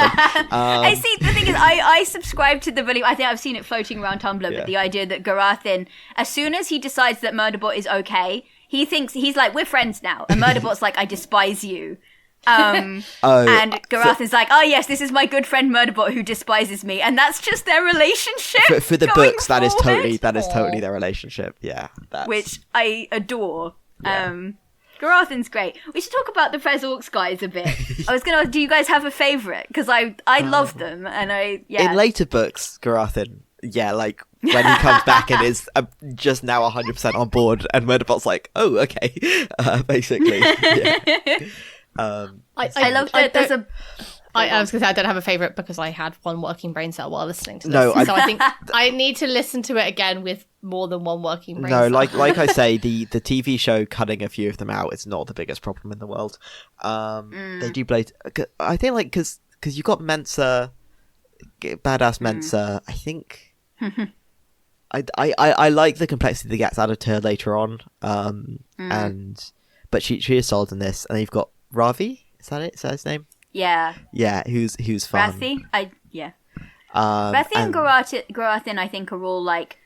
Speaker 1: I see. The thing is, I subscribe to the belief. I think I've seen it floating around Tumblr, but the idea that Garathin, as soon as he decides that Murderbot is okay, he thinks he's like, we're friends now, and Murderbot's like, I despise you. And Garathin's like, oh yes, this is my good friend Murderbot who despises me, and that's just their relationship.
Speaker 2: For the books, that is totally their relationship. Yeah,
Speaker 1: which I adore. Garathin's great. We should talk about the Prez Orcs guys a bit. I was gonna. Do you guys have a favorite? Because I love them, and in
Speaker 2: later books, Garathin, like when he comes back and is just now 100% on board, and Murderbot's like, oh, okay, basically.
Speaker 1: I love that. There's a.
Speaker 3: I was going to say I don't have a favourite because I had one working brain cell while listening to this. So I think I need to listen to it again with more than one working brain cell.
Speaker 2: No, like I say, the TV show cutting a few of them out is not the biggest problem in the world. They do blade. I think like because you got Mensa, badass Mensa. I think I like the complexity that gets added to her later on. But she is solid in this, and you've got Ravi. Is that it? Is that his name?
Speaker 1: Yeah.
Speaker 2: Yeah, who's fun.
Speaker 1: Rathi? Rathi and Garathin, I think, are all like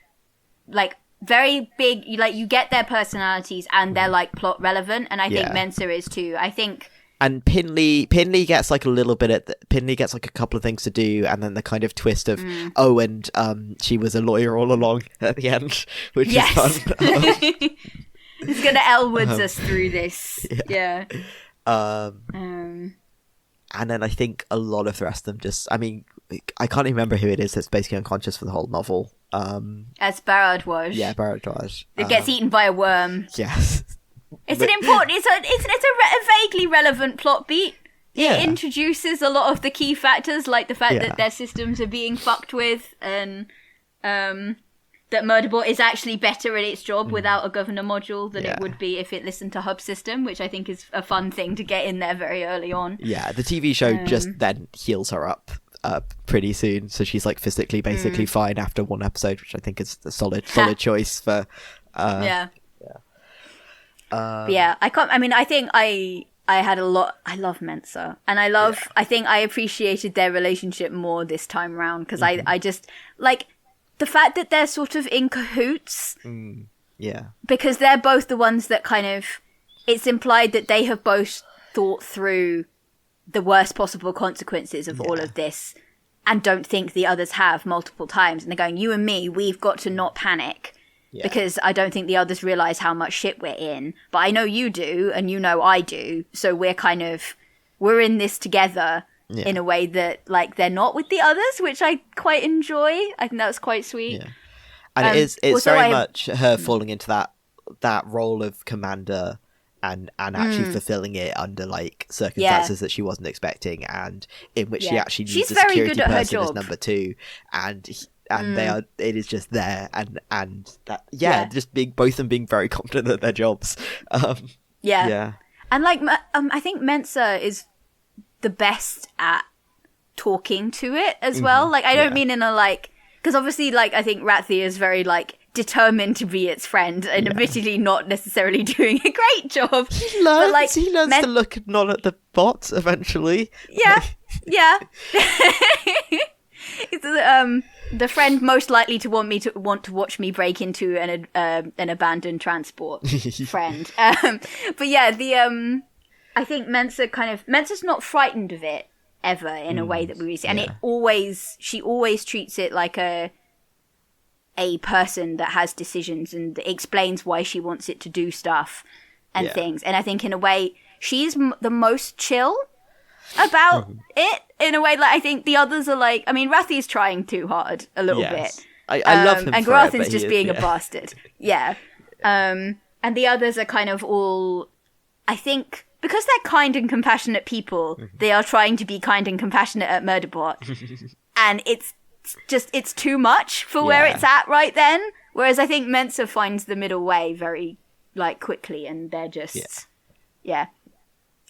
Speaker 1: very big. You get their personalities and they're like plot relevant, and I think Mensa is too. I think.
Speaker 2: And Pinley gets like a little bit Pinley gets like a couple of things to do, and then the kind of twist of she was a lawyer all along at the end, which is fun.
Speaker 1: It's gonna Elwoods us through this. Yeah.
Speaker 2: And then I think a lot of the rest of them just, I mean, I can't remember who it is that's basically unconscious for the whole novel.
Speaker 1: As Bharadwaj.
Speaker 2: Yeah, Bharadwaj.
Speaker 1: It gets eaten by a worm.
Speaker 2: Yes.
Speaker 1: It's an important, it's a vaguely relevant plot beat.
Speaker 2: Yeah.
Speaker 1: It introduces a lot of the key factors, like the fact that their systems are being fucked with, and that Murderbot is actually better at its job without a governor module than it would be if it listened to hub system, which I think is a fun thing to get in there very early on.
Speaker 2: Yeah, the TV show just then heals her up pretty soon, so she's like physically basically fine after one episode, which I think is a solid choice for. I think I had a lot. I love Mensa, and I think I appreciated their relationship more this time around because I just like. The fact that they're sort of in cahoots. Because they're both the ones that kind of... It's implied that they have both thought through the worst possible consequences of all of this and don't think the others have multiple times. And they're going, you and me, we've got to not panic because I don't think the others realise how much shit we're in. But I know you do, and you know I do. So we're in this together. Yeah. In a way that, like, they're not with the others, which I quite enjoy. I think that was quite sweet. Yeah. And it's very much her falling into that role of commander and actually fulfilling it under, like, circumstances that she wasn't expecting, and in which she actually needs a security person as number two. And it is just there, and that, just both of them being very confident at their jobs.
Speaker 1: And, like, I think Mensa is the best at talking to it as well. Like, I don't mean in a, like, because obviously, like, I think Rathi is very, like, determined to be its friend and admittedly not necessarily doing a great job.
Speaker 2: He learns to look not at the bots eventually.
Speaker 1: Yeah. It's the friend most likely to want to watch me break into an abandoned transport friend. But yeah, I think Mensa's not frightened of it ever in a way that we see, and she always treats it like a person that has decisions and explains why she wants it to do stuff and things. And I think in a way she's the most chill about it in a way. Like, I think the others are like, I mean, Rathi's trying too hard a little bit.
Speaker 2: I love him,
Speaker 1: and Grathan's just being a bastard. Yeah. And the others are kind of all, I think, because they're kind and compassionate people, they are trying to be kind and compassionate at Murderbot. And it's too much for where it's at right then. Whereas I think Mensa finds the middle way very, like, quickly, and they're just,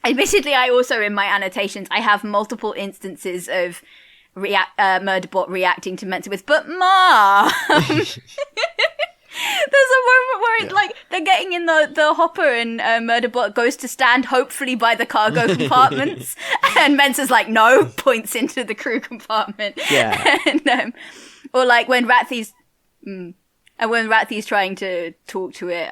Speaker 1: Admittedly, I also, in my annotations, I have multiple instances of Murderbot reacting to Mensa with, but Ma! There's a moment where it's like they're getting in the hopper and Murderbot goes to stand hopefully by the cargo compartments and Mensa's like, no, points into the crew compartment.
Speaker 2: Yeah.
Speaker 1: And, or like when Rathi's trying to talk to it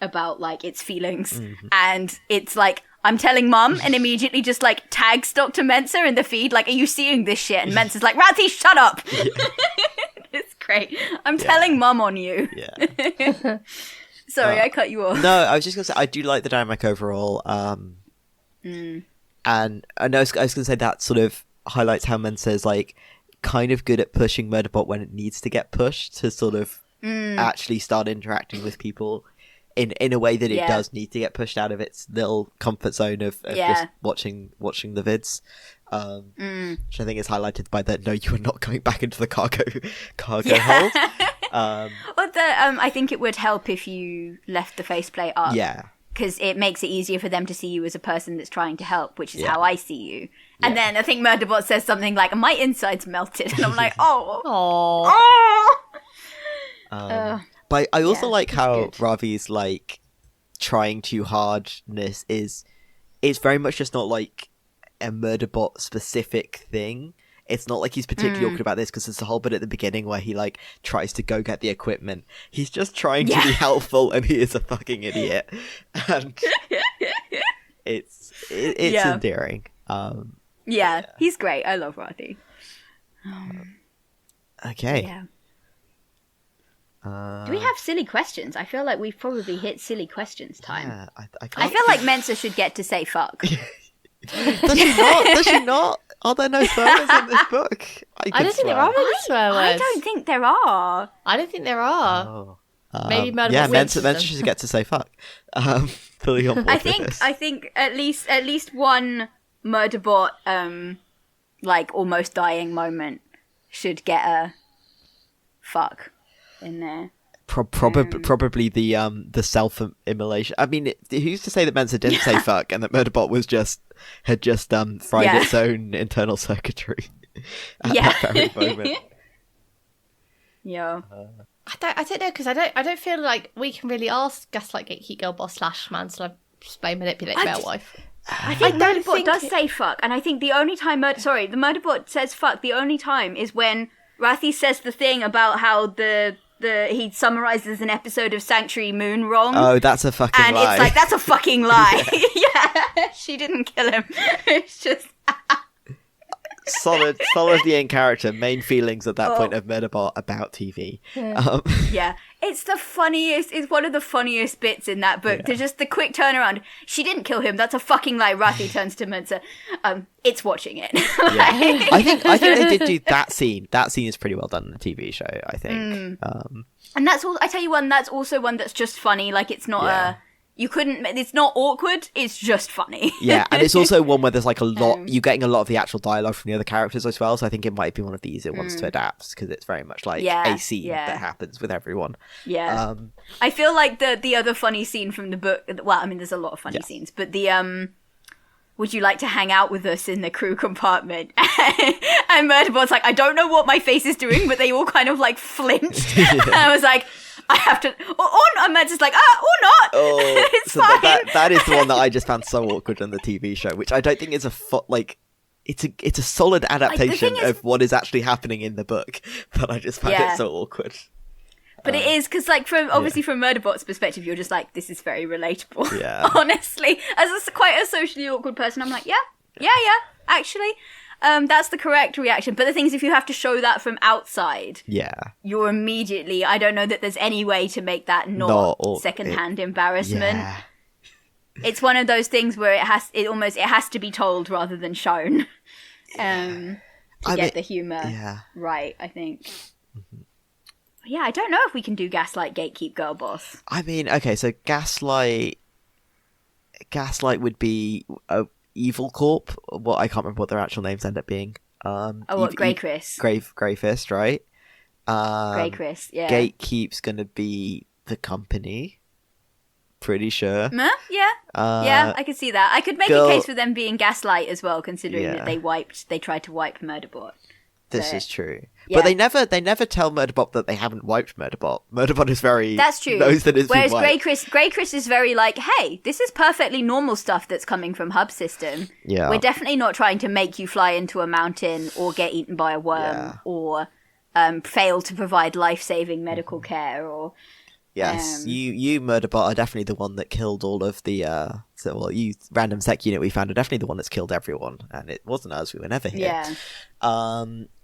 Speaker 1: about like its feelings and it's like, I'm telling Mum, and immediately just like tags Dr. Mensa in the feed like, are you seeing this shit? And Mensa's like, Rathi, shut up. It's great. I'm telling Mum on you.
Speaker 2: Yeah.
Speaker 1: Sorry, I cut you off.
Speaker 2: No, I was just going to say, I do like the dynamic overall. And I know I was going to say that sort of highlights how Mensa is like kind of good at pushing Murderbot when it needs to get pushed to sort of actually start interacting with people in a way that it does need to get pushed out of its little comfort zone of just watching the vids. Which I think is highlighted by the, no, you are not going back into the cargo hold.
Speaker 1: I think it would help if you left the faceplate up.
Speaker 2: Yeah.
Speaker 1: Because it makes it easier for them to see you as a person that's trying to help, which is how I see you. And then I think Murderbot says something like, my insides melted. And I'm like,
Speaker 2: But I also like how Ravi's like trying too hardness is very much just not like a Murderbot specific thing. It's not like he's particularly awkward about this because there's a whole bit at the beginning where he like tries to go get the equipment. He's just trying to be helpful and he is a fucking idiot. And it's endearing.
Speaker 1: He's great. I love Rathi.
Speaker 2: Okay.
Speaker 1: Yeah. Do we have silly questions? I feel like we've probably hit silly questions time.
Speaker 2: Yeah,
Speaker 1: I feel like Mensa should get to say fuck.
Speaker 2: Does she not? Are there no swear words in this book?
Speaker 3: I don't think there are any swear words.
Speaker 1: I don't think there are.
Speaker 3: I don't think there are.
Speaker 2: Oh.
Speaker 3: Maybe Murderbot
Speaker 2: Mensa should get to say fuck. Fully on board
Speaker 1: I think at least one Murderbot like almost dying moment should get a fuck in there.
Speaker 2: Probably the self-immolation. I mean, who's to say that Mensa didn't say fuck and that Murderbot had just fried its own internal circuitry at that very moment.
Speaker 1: Yeah.
Speaker 3: I don't know because I don't feel like we can really ask Gaslight Gatekeep Girl Boss / Mansplain Manipulate Male Wife.
Speaker 1: I think Murderbot does say fuck, and I think the only time the Murderbot says fuck the only time is when Rathi says the thing about how he summarizes an episode of Sanctuary Moon wrong.
Speaker 2: Oh, that's a fucking lie.
Speaker 1: And it's like, that's a fucking lie. Yeah, she didn't kill him. It's just...
Speaker 2: solidly in character. Main feelings at that point of Murderbot about TV.
Speaker 1: Yeah, it's the funniest. It's one of the funniest bits in that book. There's just the quick turnaround. She didn't kill him. That's a fucking lie. Rathi turns to Mensa. It's watching it.
Speaker 2: Yeah. I think they did do that scene. That scene is pretty well done in the TV show, I think.
Speaker 1: And that's all. I tell you one. That's also one that's just funny. Like it's not it's not awkward, it's just funny.
Speaker 2: Yeah, and it's also one where there's like a lot, you're getting a lot of the actual dialogue from the other characters as well, so I think it might be one of the easier ones to adapt, because it's very much like a scene that happens with everyone.
Speaker 1: Yeah. I feel like the other funny scene from the book, well, I mean, there's a lot of funny scenes, but the, would you like to hang out with us in the crew compartment? And Murderbot's like, I don't know what my face is doing, but they all kind of like flinched. And I was like, I have to, and Mads is like, or not.
Speaker 2: Oh,
Speaker 1: it's fine.
Speaker 2: That is the one that I just found so awkward on the TV show, which I don't think is it's a solid adaptation of what is actually happening in the book, but I just found it so awkward.
Speaker 1: But it is, because like from Murderbot's perspective, you're just like, this is very relatable.
Speaker 2: Yeah.
Speaker 1: Honestly, as quite a socially awkward person, I'm like, yeah, actually. That's the correct reaction. But the thing is, if you have to show that from outside, you're immediately, I don't know that there's any way to make that not secondhand embarrassment. It's one of those things where it has to be told rather than shown. To get the humor right, I think. Yeah, I don't know if we can do Gaslight, Gatekeep, Girl Boss.
Speaker 2: I mean, okay, so Gaslight would be Evil Corp. Well, I can't remember what their actual names end up being.
Speaker 1: Grey Chris.
Speaker 2: Grey Fist, right?
Speaker 1: Grey Chris, yeah.
Speaker 2: Gatekeep's gonna be the company. Pretty sure.
Speaker 1: Yeah. Yeah, I could see that. I could make a case for them being Gaslight as well, considering that they tried to wipe Murderbot.
Speaker 2: This is true. Yeah. But they never tell Murderbot that they haven't wiped Murderbot. Murderbot is very...
Speaker 1: That's true.
Speaker 2: Knows that it's
Speaker 1: Whereas
Speaker 2: been wiped.
Speaker 1: Grey Chris is very like, hey, this is perfectly normal stuff that's coming from Hub System.
Speaker 2: Yeah.
Speaker 1: We're definitely not trying to make you fly into a mountain or get eaten by a worm or fail to provide life-saving medical care or...
Speaker 2: Yes, you Murderbot are definitely the one that killed all of the you random SecUnit we found are definitely the one that's killed everyone, and it wasn't us, we were never here.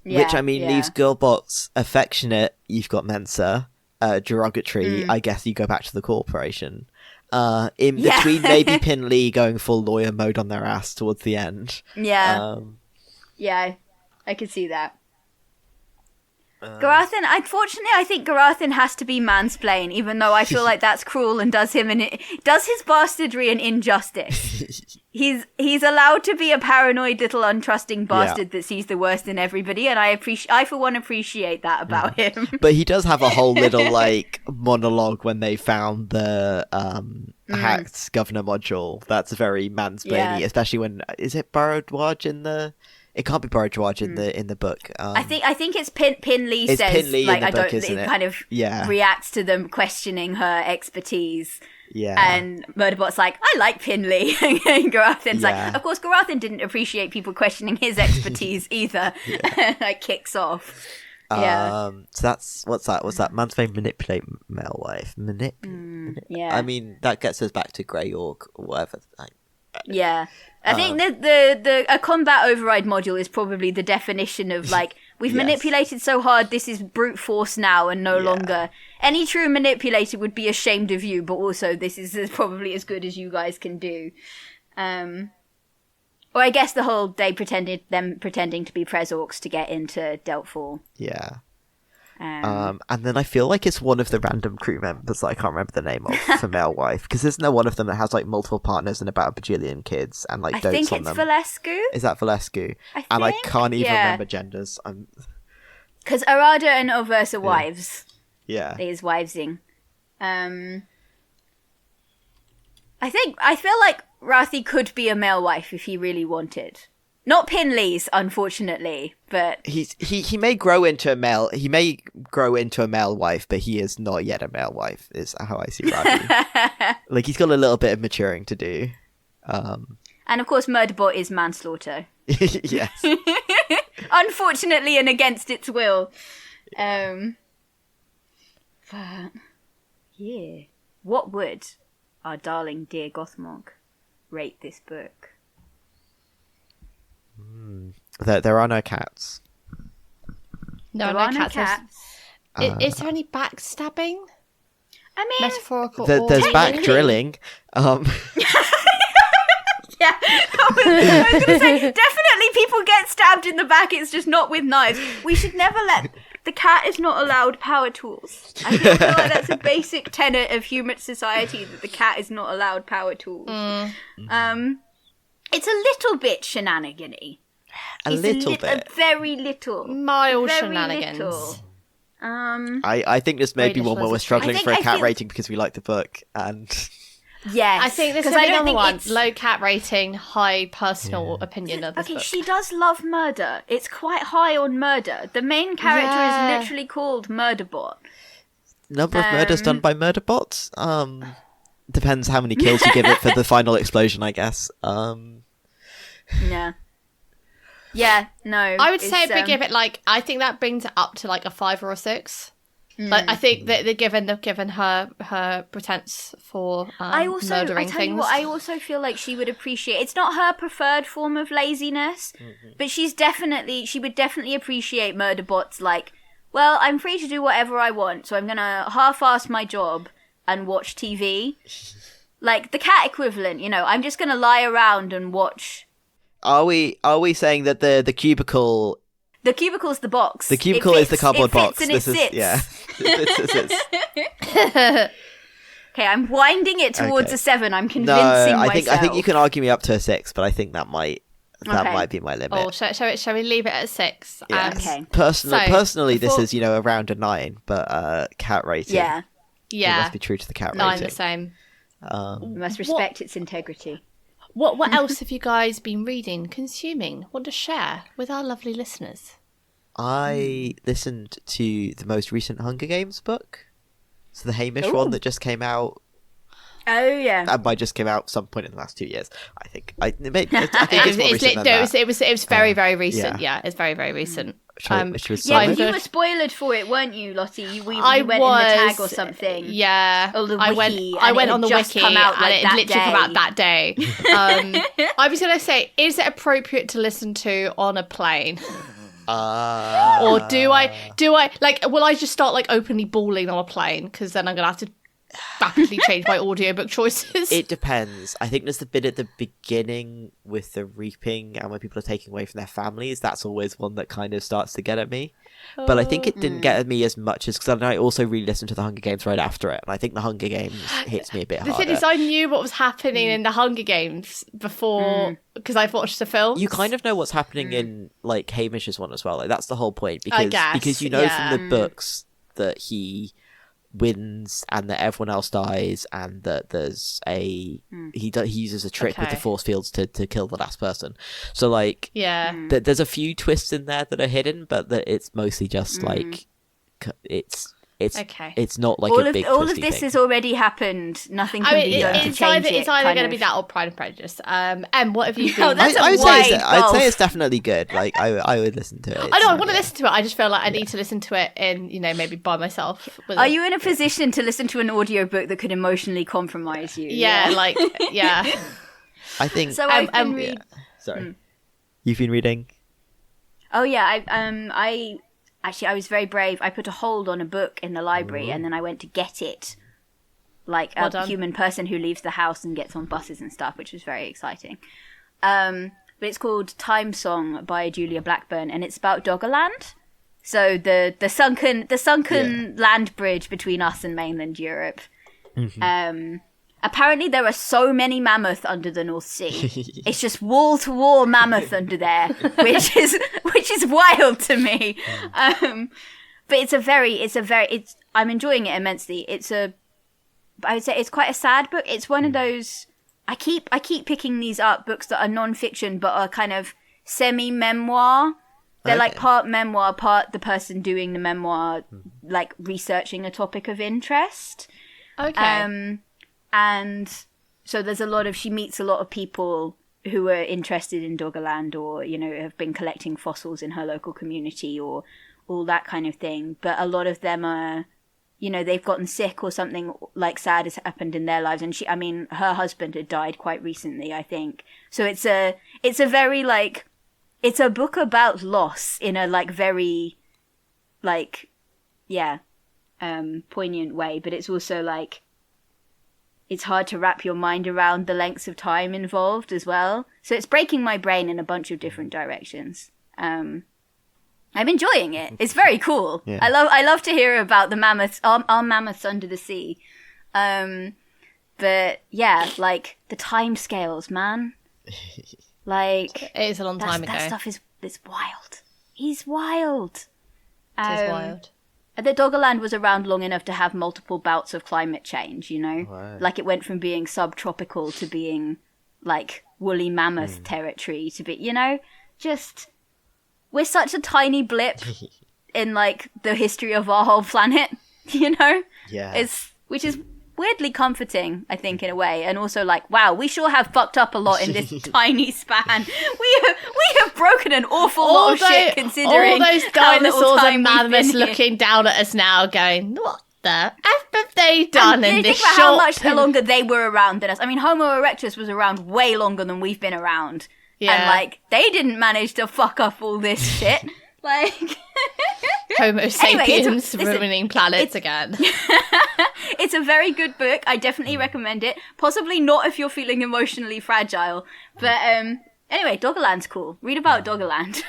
Speaker 2: Which I mean leaves Girlbots affectionate, you've got Mensa, derogatory, I guess you go back to the corporation. In between maybe Pin Lee going full lawyer mode on their ass towards the end.
Speaker 1: Yeah. I could see that. Garathan, unfortunately, I think Garathan has to be mansplain, even though I feel like that's cruel and does his bastardry an injustice. He's allowed to be a paranoid little untrusting bastard that sees the worst in everybody, and I for one appreciate that about him.
Speaker 2: But he does have a whole little like monologue when they found the hacked governor module. That's very mansplainy, especially when is it Burrowdwaj in the. It can't be Burrowdwaj in the book.
Speaker 1: I think it's Pin Lee
Speaker 2: it's
Speaker 1: says
Speaker 2: Pin Lee
Speaker 1: like
Speaker 2: in the book,
Speaker 1: it kind of reacts to them questioning her expertise.
Speaker 2: Yeah.
Speaker 1: And Murderbot's like, I like Pin Lee. And Garathan's like, of course Garathan didn't appreciate people questioning his expertise either. Like kicks off.
Speaker 2: So that's what's that? Mansplain, manipulate male wife.
Speaker 1: Yeah.
Speaker 2: I mean that gets us back to Grey Orc or whatever.
Speaker 1: I think the a combat override module is probably the definition of like we've manipulated so hard, this is brute force now and no longer. Any true manipulator would be ashamed of you, but also this is probably as good as you guys can do. Or I guess the whole them pretending to be Prez-Orcs to get into Deltfall.
Speaker 2: Yeah. And then I feel like it's one of the random crew members that I can't remember the name of for male wife, because isn't there one of them that has like multiple partners and about a bajillion kids and like dotes on them?
Speaker 1: I think it's Valescu.
Speaker 2: Is that Valescu? And I can't even remember genders.
Speaker 1: Because Arada and Overs are wives.
Speaker 2: Yeah.
Speaker 1: They is wivesing. I feel like Rathi could be a male wife if he really wanted. Not Pin Lee's, unfortunately, but
Speaker 2: he may grow into a male. He may grow into a male wife, but he is not yet a male wife. Is how I see Rathi. Like he's got a little bit of maturing to do.
Speaker 1: And of course, Murderbot is manslaughter.
Speaker 2: Yes.
Speaker 1: Unfortunately, and against its will. But yeah, what would our darling dear Gothmog rate this book?
Speaker 2: There are no cats.
Speaker 3: No cats. Is there any backstabbing?
Speaker 1: I mean,
Speaker 3: metaphorical.
Speaker 2: There's back drilling.
Speaker 1: Yeah, I was going to say, definitely people get stabbed in the back. It's just not with knives. We should never let the cat is not allowed power tools. I feel like that's a basic tenet of human society, that the cat is not allowed power tools. It's a little bit shenanigan-y.
Speaker 2: A little bit.
Speaker 1: A very little.
Speaker 3: Mild shenanigans.
Speaker 1: Little.
Speaker 2: I think this may be one where we're struggling for a cat rating because we like the book. And
Speaker 1: yes.
Speaker 3: I think this is another one. Low cat rating, high personal opinion of this book.
Speaker 1: She does love murder. It's quite high on murder. The main character is literally called Murderbot.
Speaker 2: Number of murders done by Murderbots? Depends how many kills you give it for the final explosion, I guess.
Speaker 1: Yeah, no.
Speaker 3: I would say we give it like, I think that brings it up to like a 5 or a 6. Like I think that they've given her pretense for murdering things.
Speaker 1: I also feel like she would appreciate. It's not her preferred form of laziness, but she would definitely appreciate Murderbot's like, well, I'm free to do whatever I want, so I'm gonna half-ass my job and watch TV. like the cat equivalent, you know. I'm just gonna lie around and watch.
Speaker 2: Are we saying that the cubicle?
Speaker 1: The cubicle's the box.
Speaker 2: The cubicle is the cardboard box.
Speaker 1: And it sits.
Speaker 2: Yeah.
Speaker 1: Okay, I'm winding it towards a 7. I'm convincing myself.
Speaker 2: I think you can argue me up to a 6, but I think that might be my limit.
Speaker 3: Oh, shall we leave it at 6?
Speaker 2: Yes.
Speaker 1: Okay.
Speaker 2: Personally, this is around a 9, but cat rating.
Speaker 1: Yeah.
Speaker 2: We must be true to the cat
Speaker 3: 9
Speaker 2: rating.
Speaker 3: the same.
Speaker 1: We must respect its integrity.
Speaker 3: What else have you guys been reading, consuming? Want to share with our lovely listeners?
Speaker 2: I listened to the most recent Hunger Games book. So the Hamish one that just came out.
Speaker 1: Oh yeah.
Speaker 2: That might just came out some point in the last 2 years. I think it's more recent than that.
Speaker 3: It was very, very recent. Yeah, it's very, very recent.
Speaker 2: Which was
Speaker 1: you were spoiled for it, weren't you, Lottie? We went in the tag or something.
Speaker 3: Yeah,
Speaker 1: or the wiki,
Speaker 3: I went on the wiki,
Speaker 1: come out
Speaker 3: and it literally come out that day. I was gonna say, is it appropriate to listen to on a plane? Or do I like? Will I just start like openly bawling on a plane? Because then I'm gonna have to rapidly change my audiobook choices.
Speaker 2: It depends. I think there's the bit at the beginning with the reaping and when people are taking away from their families. That's always one that kind of starts to get at me. But I think it didn't get at me as much as because I also re-listened to the Hunger Games right after it, and I think the Hunger Games hits me a bit harder.
Speaker 3: The thing is, I knew what was happening in the Hunger Games before because I've watched the film.
Speaker 2: You kind of know what's happening in like Hamish's one as well. Like that's the whole point because you know from the books that he wins and that everyone else dies and that there's he uses a trick with the force fields to kill the last person. So like there's a few twists in there that are hidden, but that it's mostly just like it's not like
Speaker 1: all
Speaker 2: a big
Speaker 1: all of
Speaker 2: twisty
Speaker 1: this
Speaker 2: thing.
Speaker 1: has already happened. Nothing can be done to change it.
Speaker 3: It's either going to be that or Pride and Prejudice. And what have you been?
Speaker 2: I'd say it's definitely good. Like I would listen to it.
Speaker 3: I know I want to listen to it. I just feel like I need to listen to it in maybe by myself.
Speaker 1: Are you in a position to listen to an audiobook that could emotionally compromise you?
Speaker 3: Yeah.
Speaker 2: I think
Speaker 1: so. I've been reading.
Speaker 2: Sorry, you've been reading.
Speaker 1: Oh yeah, I was very brave. I put a hold on a book in the library and then I went to get it. Like a human person who leaves the house and gets on buses and stuff, which was very exciting. But it's called Time Song by Julia Blackburn, and it's about Doggerland. So the sunken land bridge between us and mainland Europe. Mm-hmm. Apparently there are so many mammoth under the North Sea. It's just wall to wall mammoth under there, which is wild to me. But I'm enjoying it immensely. I would say it's quite a sad book. It's one of those, I keep picking these up, books that are non-fiction but are kind of semi-memoir. They're like part memoir, part the person doing the memoir, like researching a topic of interest.
Speaker 3: Okay.
Speaker 1: And so she meets a lot of people who are interested in Doggerland or, have been collecting fossils in her local community or all that kind of thing. But a lot of them are, they've gotten sick or something like sad has happened in their lives. And her husband had died quite recently, I think. So it's a very like, it's a book about loss in a like very like, poignant way. But it's also like, it's hard to wrap your mind around the lengths of time involved as well. So it's breaking my brain in a bunch of different directions. I'm enjoying it. It's very cool. Yeah. I love to hear about the mammoths, our mammoths under the sea. But yeah, like the time scales, man. Like
Speaker 3: it is a long time ago.
Speaker 1: That stuff is wild. He's wild.
Speaker 3: It is wild.
Speaker 1: The Doggerland was around long enough to have multiple bouts of climate change,
Speaker 2: Right.
Speaker 1: Like it went from being subtropical to being like woolly mammoth territory to be, just we're such a tiny blip in like the history of our whole planet,
Speaker 2: Yeah.
Speaker 1: Which is weirdly comforting, I think, in a way, and also like, wow, we sure have fucked up a lot in this tiny span. We have broken an awful lot of shit, considering
Speaker 3: all those dinosaurs and mammoths looking down at us now, going, "What the f have they done in this short?"
Speaker 1: Think about how much longer they were around than us. I mean, Homo erectus was around way longer than we've been around, and like they didn't manage to fuck up all this shit. Like,
Speaker 3: Homo sapiens ruining planets again.
Speaker 1: It's a very good book. I definitely recommend it. Possibly not if you're feeling emotionally fragile. But anyway, Doggerland's cool. Read about Doggerland.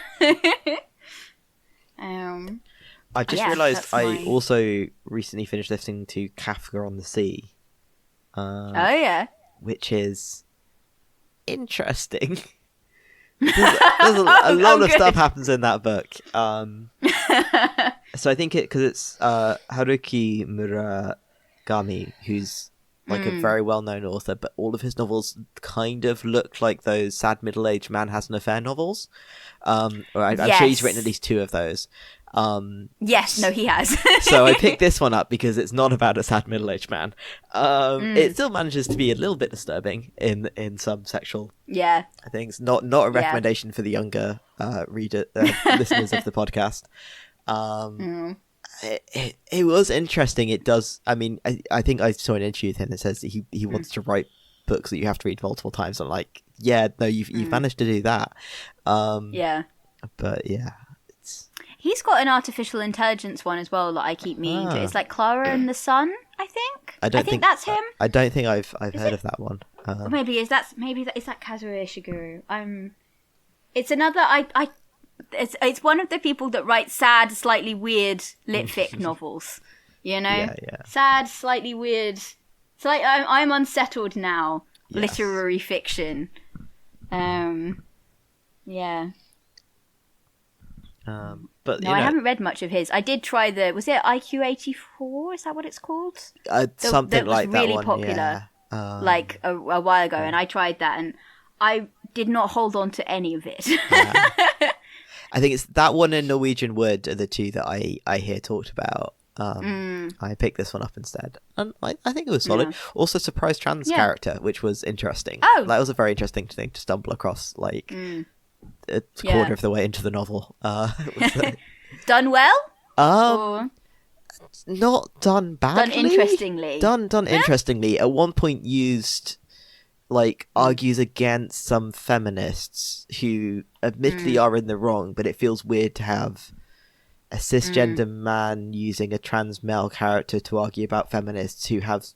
Speaker 2: I just realised I also recently finished listening to Kafka on the Sea.
Speaker 1: Oh, yeah.
Speaker 2: Which is interesting. There's a lot of stuff happens in that book. So I think because it's Haruki Murakami, who's like a very well-known author, but all of his novels kind of look like those sad middle-aged man has an affair novels. I'm sure he's written at least 2 of those.
Speaker 1: Yes, no, he has.
Speaker 2: So I picked this one up because it's not about a sad middle-aged man. It still manages to be a little bit disturbing in some sexual things. Not a recommendation for the younger listeners of the podcast. It was interesting. It does. I mean, I think I saw an interview with him that says that he wants to write books that you have to read multiple times. I'm like, yeah, no, you've managed to do that. But yeah.
Speaker 1: He's got an artificial intelligence one as well that I keep meaning to. It's like Clara and the Sun, I think. I think that's him.
Speaker 2: I don't think I've heard of that one.
Speaker 1: Or maybe is that Kazuo Ishiguro? It's another. It's one of the people that writes sad, slightly weird litfic novels. You know, sad, slightly weird. It's like I'm unsettled now. Yes. Literary fiction. Yeah.
Speaker 2: But
Speaker 1: no, I haven't read much of his. I did try was it IQ84? Is that what it's called?
Speaker 2: Something like that.
Speaker 1: Really popular, like a while ago, and I tried that, and I did not hold on to any of it.
Speaker 2: I think it's that one and Norwegian Wood are the 2 that I hear talked about. I picked this one up instead, and I think it was solid. Yeah. Also, surprise trans character, which was interesting. Oh, that was a very interesting thing to stumble across. Like. A quarter of the way into the novel.
Speaker 1: Done well?
Speaker 2: Not done badly.
Speaker 1: Done interestingly.
Speaker 2: Done interestingly. At one point used, argues against some feminists who admittedly are in the wrong, but it feels weird to have a cisgender man using a trans male character to argue about feminists who have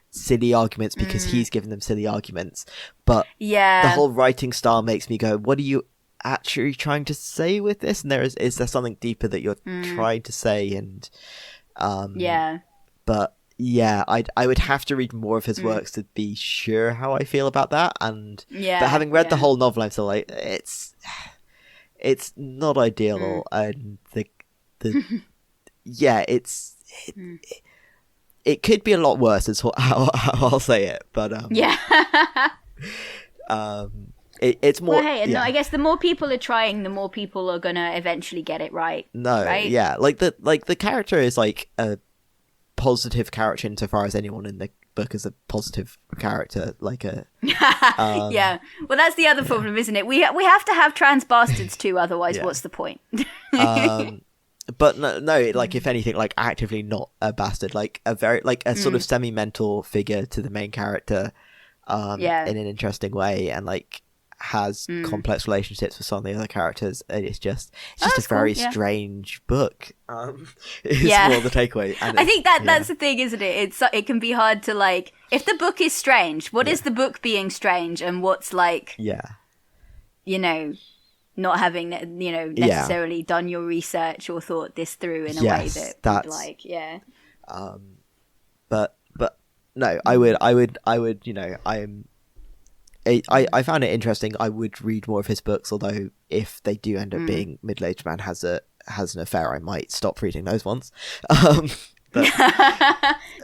Speaker 2: silly arguments because he's given them silly arguments. But the whole writing style makes me go, what are you actually trying to say with this? And is there something deeper that you're trying to say? And but I would have to read more of his works to be sure how I feel about that. And but having read the whole novel, I'm still like, it's not ideal. And it could be a lot worse, is how I'll say it. But it's more.
Speaker 1: Well, no, I guess the more people are trying, the more people are gonna eventually get it right.
Speaker 2: No,
Speaker 1: right?
Speaker 2: Yeah, the character is like a positive character insofar as anyone in the book is a positive character, like a.
Speaker 1: Yeah, well, that's the other problem, isn't it? We have to have trans bastards too, otherwise, what's the point?
Speaker 2: But no, like if anything, like actively not a bastard, like a very a sort of semi-mentor figure to the main character, in an interesting way, and has complex relationships with some of the other characters. And it's just a very strange book. Is more the takeaway. And
Speaker 1: I think that's the thing, isn't it? It can be hard to if the book is strange, what is the book being strange, and what's not having necessarily done your research or thought this through in a way that's
Speaker 2: but no, I would I found it interesting. I would read more of his books, although if they do end up being middle-aged man has an affair, I might stop reading those ones. But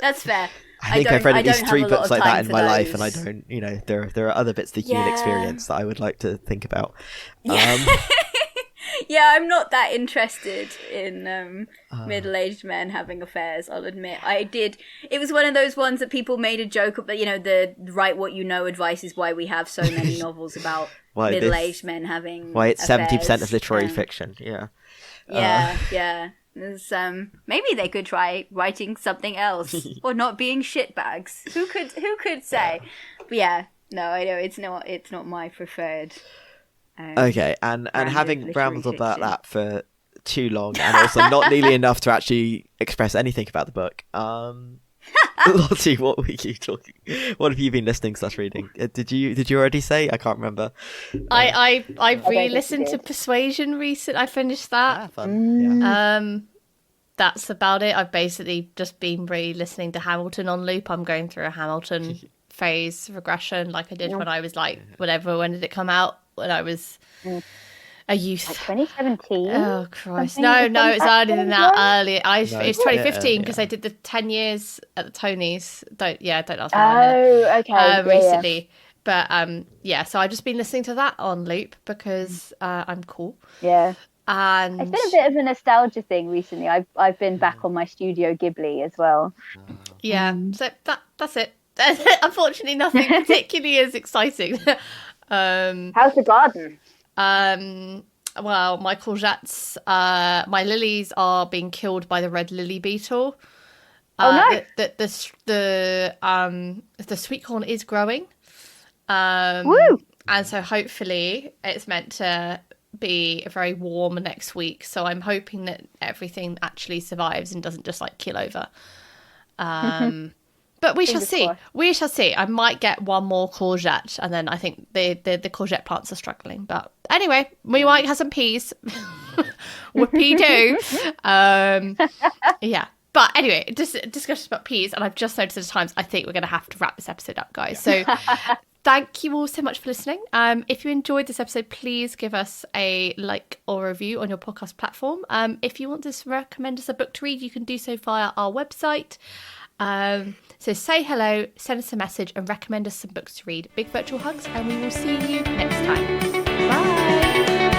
Speaker 1: that's fair.
Speaker 2: I think I've read at least 3 books like that in my life, and I don't, there are other bits of the human experience that I would like to think about.
Speaker 1: Yeah, I'm not that interested in middle-aged men having affairs, I'll admit. It was one of those ones that people made a joke about, the write what you know advice is why we have so many novels about middle-aged men having
Speaker 2: why it's
Speaker 1: affairs.
Speaker 2: 70% of literary fiction, yeah.
Speaker 1: Yeah. There's, maybe they could try writing something else or not being shitbags. Who could say? But yeah, no, I know it's not my preferred.
Speaker 2: Okay, and having rambled about that for too long, and also not nearly enough to actually express anything about the book. Lottie, what were you talking? What have you been listening / reading? Did you already say? I can't remember.
Speaker 3: I re-listened to Persuasion recently. I finished that.
Speaker 2: Fun. Yeah.
Speaker 3: That's about it. I've basically just been re-listening to Hamilton on loop. I'm going through a Hamilton phase regression, like I did when I was like, whatever. When did it come out? When I was a youth.
Speaker 4: Like 2017.
Speaker 3: Oh Christ! No, it's earlier than that. Earlier, it's 2015 because I did the 10 years at the Tonys. Don't ask me.
Speaker 4: Oh, okay.
Speaker 3: Recently, but so I've just been listening to that on loop because I'm cool.
Speaker 4: Yeah.
Speaker 3: And
Speaker 4: it's been a bit of a nostalgia thing recently. I've been back on my Studio Ghibli as well.
Speaker 3: Yeah, so that's it. Unfortunately, nothing particularly as exciting.
Speaker 4: How's the garden?
Speaker 3: Well, my courgettes, my lilies are being killed by the red lily beetle.
Speaker 4: Oh no!
Speaker 3: The sweet corn is growing.
Speaker 4: Woo!
Speaker 3: And so hopefully it's meant to be very warm next week. So I'm hoping that everything actually survives and doesn't just like kill over. But we shall see. We shall see. I might get one more courgette, and then I think the courgette plants are struggling. But anyway, we might have some peas. Whoopie doo. Yeah. But anyway, discussions about peas, and I've just noticed at times I think we're going to have to wrap this episode up, guys. So thank you all so much for listening. If you enjoyed this episode, please give us a like or review on your podcast platform. If you want to recommend us a book to read, you can do so via our website. So say hello, send us a message, and recommend us some books to read. Big virtual hugs, and we will see you next time. Bye!